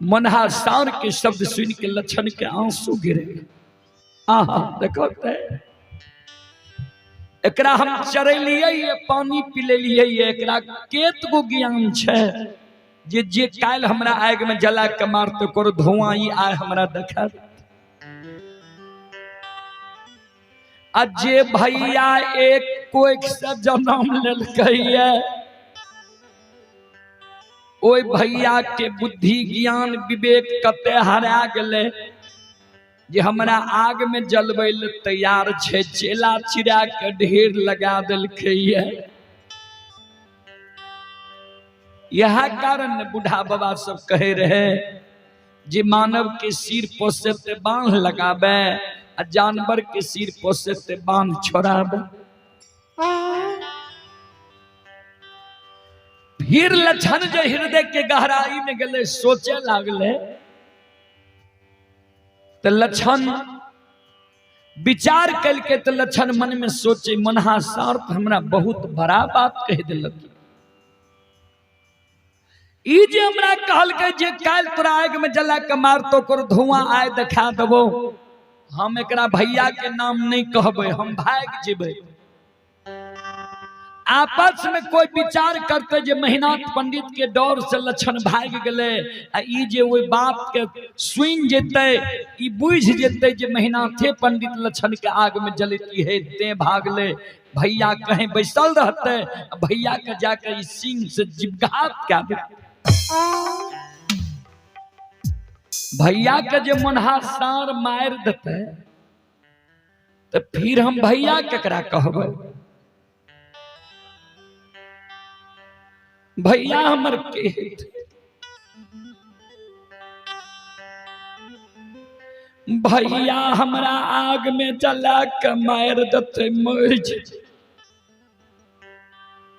मनहासार के शब्द सुन के लक्षण के आंसू गिरे। आहा देखो एकरा हम चरलिए पानी पिलेलिए एकरा केत गो ज्ञान छे जे काल हमरा आग में जला के मारते कर धुआं ई आय हमरा देखा। जे भैया एक कोई से जन्म लेलकैया ओई भैया के बुद्धि ज्ञान विवेक कते हरा गेले जे हमरा आग में जलबै ले तैयार छे। चेला चिड़ा के ढेर लगा देलकैया। यह कारण बूढ़ा बाबा सब कहे रहे जे मानव के सिर पोसे ते बांध लगावे आ जानवर के सिर पोसे ते बांध छोड़ावे। फिर लक्षण जो हृदय के गहराई में गले सोचे लागले तो लक्षण विचार करके तो लक्षण मन में सोचे मनहासार हमरा बहुत बड़ा बात कह दिलक। ई जे हमरा कहलकै जे काल तोरा आग में जला के मारतो कर धुआं आय देखा देबो हम एकरा भैया के नाम नहीं कहबे हम भाग जेबे। आपस में कोई विचार करते जे मेहनाथ पंडित के डर से लक्षण भाग गले आ ई जे ओई बात के सुन जेते ई बुझ जेते जे मेहनाथे पंडित लक्षण के आग में जलती है ते भागले भैया कहीं बैसल रहते भैया के जाकर ई सिंह से जिबघात क्या दे। भैया के जे मनहासार मार देते तो फिर हम भैया केकरा कहबे। भैया हमर के भैया हमरा आग में जला के मार देते मर जेते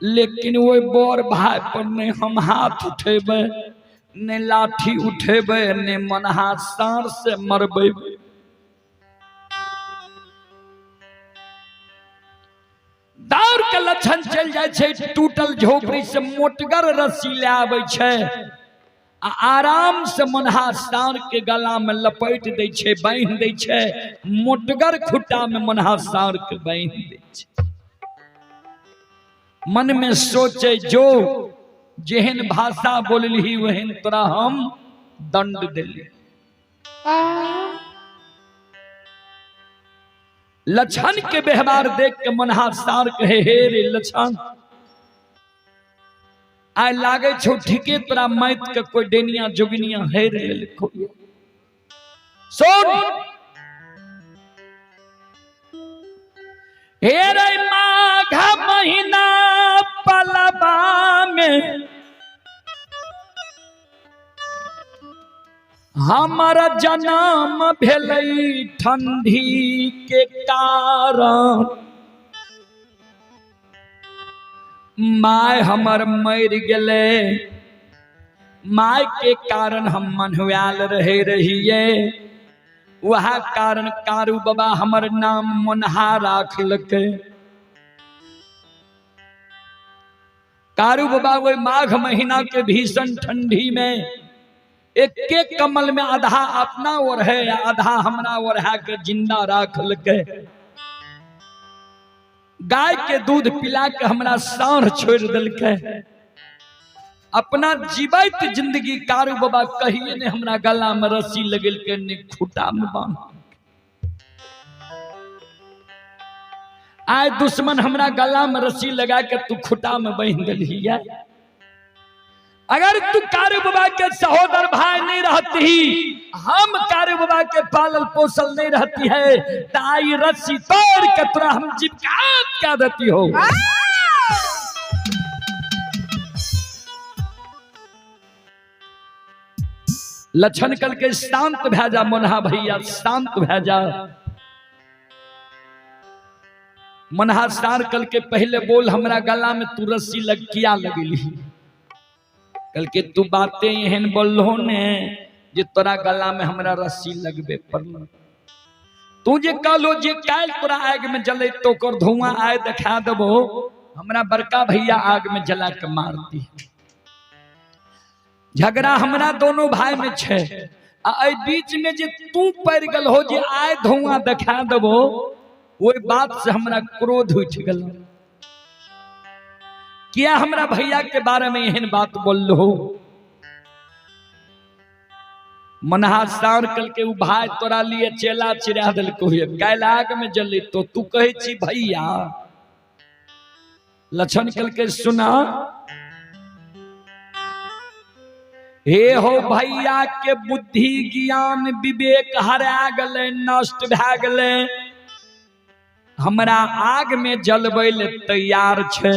लेकिन वो बोर भाई पर नहीं हम हाथ उठेबे ने लाठी उठेबे ने मनहासार से मरबे। दौड़ के लक्षण चल जाए छे टूटल झोपड़ी से मोटगर रस्सी ले आवे छे आराम से मनहासार के गला में लपेट दे छे बांध दे छे मोटगर खुट्टा में मनहासार के बांध दे छे। मन में सोचे जो जेहन भाषा बोलली वहन तोरा हम दंड दिली। लक्षण के व्यवहार देख के मनहासार कहे हे रे लक्षण आय लागे छो ठीके तोरा मैत के कोई डेनिया जोगिनिया है रे लिखो सुन हे रे माघ महीना पलबा में हमारा जन्म भेलै ठंडी के कारण माय हमर मर गेले माय के कारण हम मनहुआल रहे रहिए वह कारण कारू बाबा हमर नाम मनहा राखलकै। कारू बाबा वो माघ महीना के भीषण ठंडी में एक कमल में आधा अपना ओर है आधा हमरा ओर है के जिंदा राखल के गाय के दूध पिला के हमरा साँढ़ छोड़ दिल के अपना जीवित जिंदगी कारू बाबा कहिए ने हमरा गला में रस्सी लगल के ने खूटा में बांध। आय दुश्मन हमरा गला में रस्सी लगा के तू खूटा में बांध दिली है। अगर तू कारू बाबा के सहोदर भाई नहीं रहती हम कारू बाबा के पालल पोसल नहीं रहती है तो आई रस्सी तोड़ के तुरा हम जिबकात क्या देती हो। लक्षण कल के शांत भेजा मनहा भैया शांत भेजा। मनहा सार कल के पहले बोल हमरा गला में तू रस्सी लग किया लगली कल के तू बातें एहन बोलो ने जे तोरा गला में हमरा रस्सी लगबे पड़ल। तू जे कहलो जे काल तोरा आग में जले तो कर धुआं आए दिखा देबो हमरा बड़का भैया आग में जला के मारती। झगड़ा हमरा दोनों भाई में छे आ बीच में जे तू पड़ गल हो जे आए धुआं देखा देबो ओई बात से हमरा क्रोध उठ गल। क्या हमरा भैया के बारे में एहन बात बोल लो? मनहा सार कल के उ भाई तोरा लिए चेला चिरा दिल को कैल आग में जले तो तू कहे छी भैया। लक्षण कल के सुना, हे हो भैया के बुद्धि ज्ञान विवेक हरा गले नष्ट भै गले, हमरा आग में जलबै ले तैयार छे।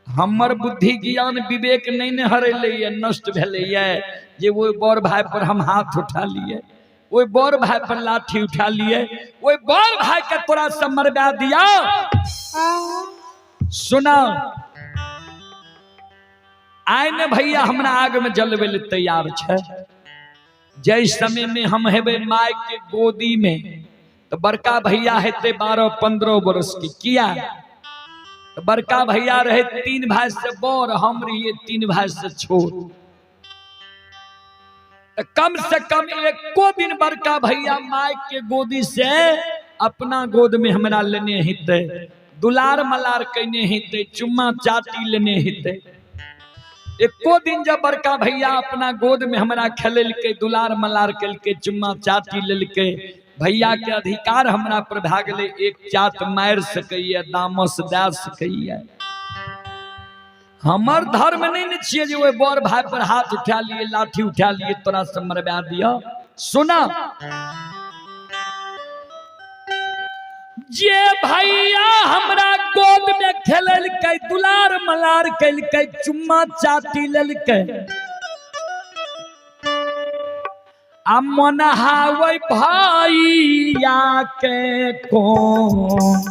हमर बुद्धि ज्ञान विवेक नहीं ने हरेले नष्ट भेले जे वो बड़ भाई पर हम हाथ उठा लिए, वो बड़ भाई पर लाठी उठा लिए, वो बड़ भाई के तोरा से मरवा दिया। सुना आय ने भैया हमरा आग में जलवे ले तैयार छे। जै समय में हम हेबे माय के गोदी में तो बड़का भैया हेते 12-15 वर्ष की। किया तो बड़का भैया रहे 3 भाई से बड़, हम रहिए 3 भाई से छोट। तो कम से कम एको दिन बड़का भैया माय के गोदी से अपना गोद में हमरा लेने हिते, दुलार मलार कहने हिते, चुम्मा चाटी लेने हिते। एको दिन जब बड़का भैया अपना गोद में हमरा खेल के दुलार मलार कल के चुम्मा चाटी लेल के, भैया के अधिकार हमरा पर भै गेले। एक चाट मार सकैया, दामस दे सकैया। हमर धर्म नहीं न छिए जे वो बड़ भाई पर हाथ उठा लिए, लाठी उठा लिए, तोरा से मरवा दिया। सुना जे भैया हमरा गोद में खेलल के, दुलार मलार कल के, चुम्मा चाटी लेल के, आ मनहावे भैया के कौन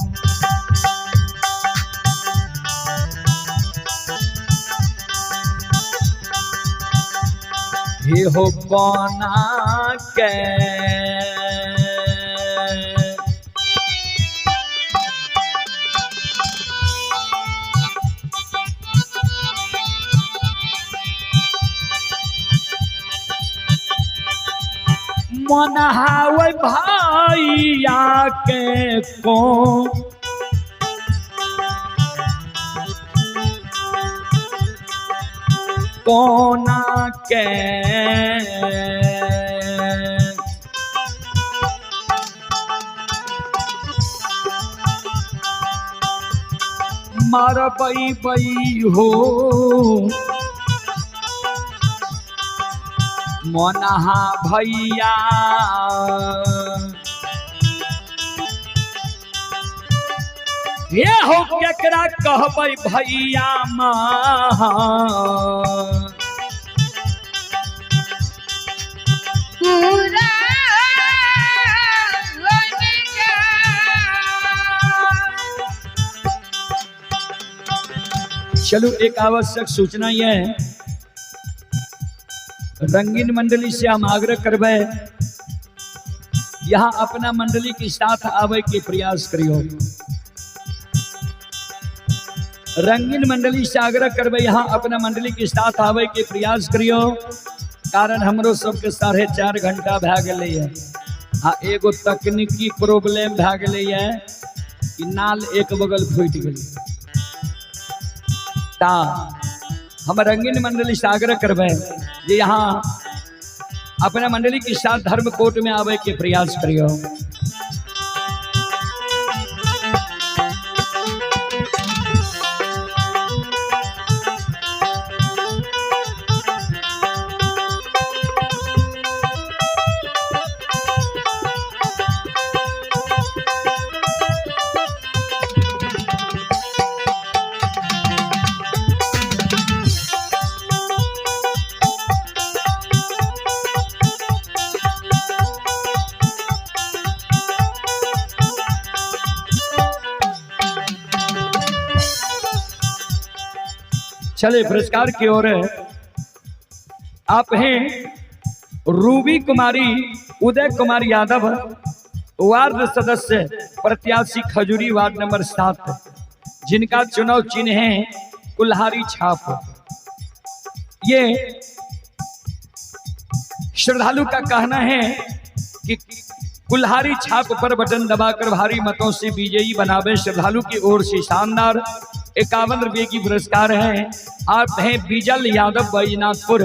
हे हो कोना के मनहावे भैया के कौन कोना के मारबई बई हो मनहा भैया। ये हो केकरा कहबै भैया माँ, पूरा चलो एक आवश्यक सूचना यह है, रंगीन मंडली से हम आग्रह करबे यहाँ अपना मंडली के साथ आवे के प्रयास करियो। रंगीन मंडली से आग्रह करबे यहाँ अपना मंडली के साथ आवे के प्रयास करियो। कारण हमरो सबके 4.5 घंटा भै गए है आ एगो तकनीकी प्रॉब्लम भै गए है कि नाल एक बगल फूट गई। हम रंगीन मंडली से आग्रह करबे जे यहाँ अपने मंडली के साथ धर्म कोट में आवे के प्रयास करियो। चले पुरस्कार की ओर आप हैं रूबी कुमारी उदय कुमार यादव, वार्ड सदस्य प्रत्याशी खजूरी वार्ड नंबर 7, जिनका चुनाव चिन्ह है कुल्हाड़ी छाप। ये श्रद्धालु का कहना है कि कुल्हाड़ी छाप पर बटन दबाकर भारी मतों से विजयी बनावे। श्रद्धालु की ओर से शानदार 51 रुपये की पुरस्कार है। आप हैं बीजल यादव बैजनाथपुर,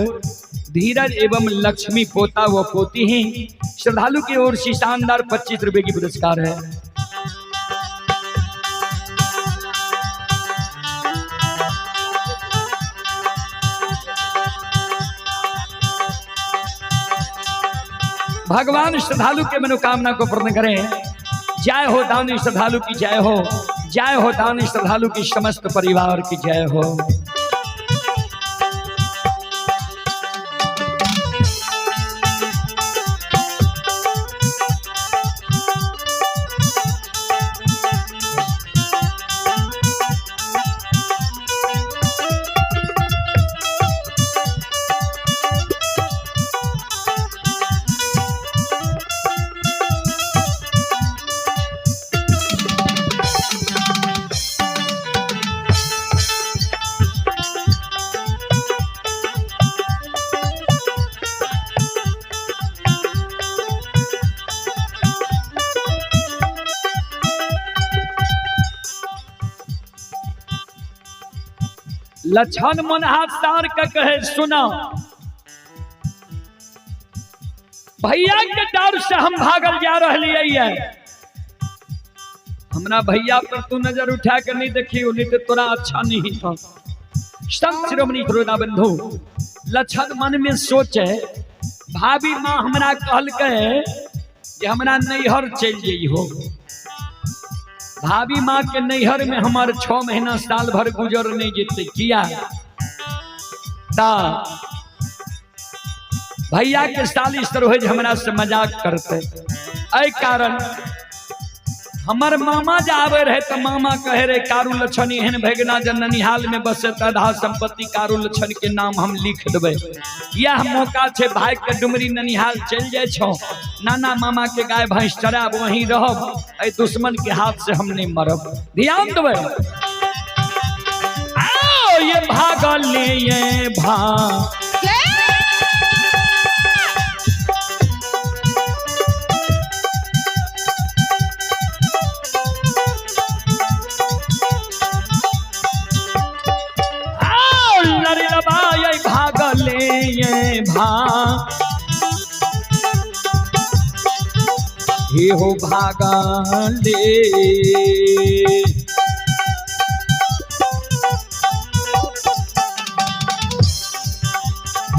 धीरज एवं लक्ष्मी पोता व पोती हैं। श्रद्धालु की ओर से शानदार 25 रुपये की पुरस्कार है। भगवान श्रद्धालु के मनोकामना को पूर्ण करें। जय हो दानी श्रद्धालु की जय हो, जय हो दानी श्रद्धालु की समस्त परिवार की जय हो। लक्षण मन हाथ तार का कहे सुना, भैया के डर से हम भागल जा रही है। हमरा भैया पर तू नजर उठा के नहीं देखी, नहीं तो तोरा अच्छा नहीं था। संत शिरोमणि गुरुदा बंधु लक्षण मन में सोचे, भाभी माँ हमरा कहल के जे हमरा नैहर चल जाइ हो। भाभी माँ के नैहर में हमारे 6 महीना साल भर गुजर नहीं जीते किया ता भैया के साल इस तरह हमरा से मजाक करते। ऐ कारण हमार मामा जावे रहे तो मामा कहे रहे कारू लक्षण एहन भगना जन ननिहाल में बसे आधा संपत्ति कारू लक्षण के नाम हम लिख देवे। यह मौका छे भाई के डुमरी ननिहाल चल जाए छो, नाना मामा के गाय भैंस चराब वहीं रहब, ऐ दुश्मन के हाथ से हम नहीं मरब। ध्यान देवे। आओ ये भागल ये भाग हे हो भागले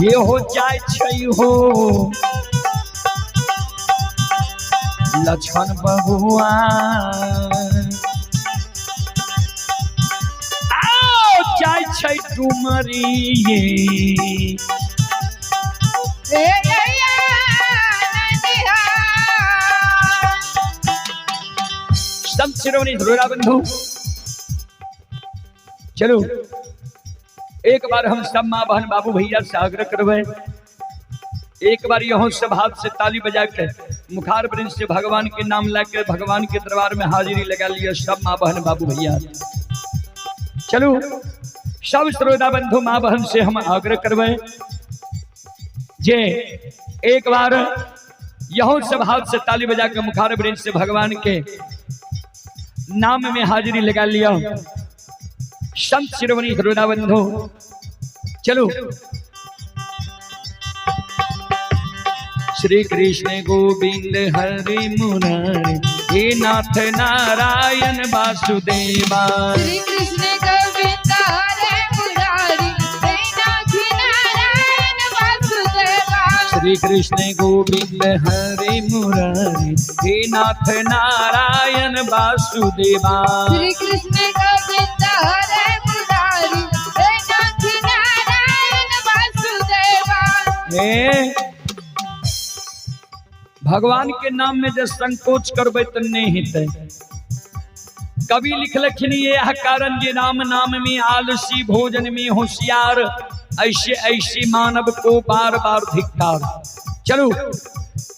ये हो जाय छै हो लक्षण बबुआ। आओ जाय छै डुमरी संत शिरोमणि गुरुदा बंधु। चलो एक बार हम सब माँ बहन बाबू भैया से आग्रह करवे, एक बार यहाँ सब हाथ से ताली बजा के मुखार वृंद से भगवान के नाम लेकर भगवान के दरबार में हाजिरी लगा लिया सब माँ बहन बाबू भैया। चलो सब श्रोता बंधु माँ बहन से हम आग्रह करवे जे एक बार यहाँ सब हाथ से ताली बजा के मुखार वृंद से भगवान के नाम में हाजिरी लगा लिया। संत शिरोमणि गुरुदा बंधु। चलो श्री कृष्ण गोविंद हरि मुरारी हे नाथ नारायण वासुदेवा। श्री कृष्ण गोविंद हरे मुरारी हे नाथ नारायण वासुदेवा। श्री कृष्ण गोविंद हरे मुरारी हे नाथ नारायण वासुदेवा। श्री कृष्ण गोविंद हरे मुरारी हे नाथ नारायण वासुदेवा। हे भगवान के नाम में जो संकोच करबे तो नहीं हेते। कवि लिखलखिन यह कारण जे राम नाम में आलसी भोजन में होशियार, ऐसे ऐसे मानव को बार बार धिक्कार। चलो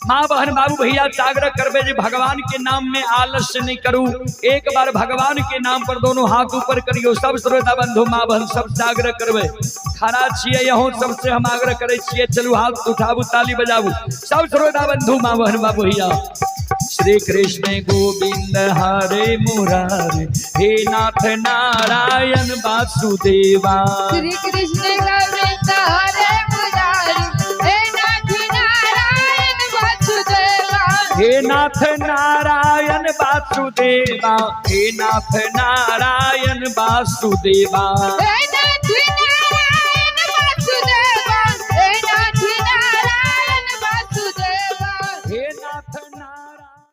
माँ बहन बाबू भैया जागरण करबे जी भगवान के नाम में आलस्य नहीं करू। एक बार भगवान के नाम पर दोनों हाथ ऊपर करियो। सब श्रोता बंधु माँ बहन सब जागरण करबे। खड़ा छिए यहाँ सबसे हम आग्रह करे छिए, चलू हाथ उठाबू ताली बजाबू। सब श्रोता बंधु माँ बहन बाबू भैया। श्री कृष्ण गोविंद हरे मुरारे, हे नाथ नारायण वासुदेवा। श्री कृष्ण गोविंद हरे मुरारी, हे नाथ नारायण वासुदेवा। हे नाथ नारायण वासुदेवा, हे नाथ नारायण वासुदेवा। हे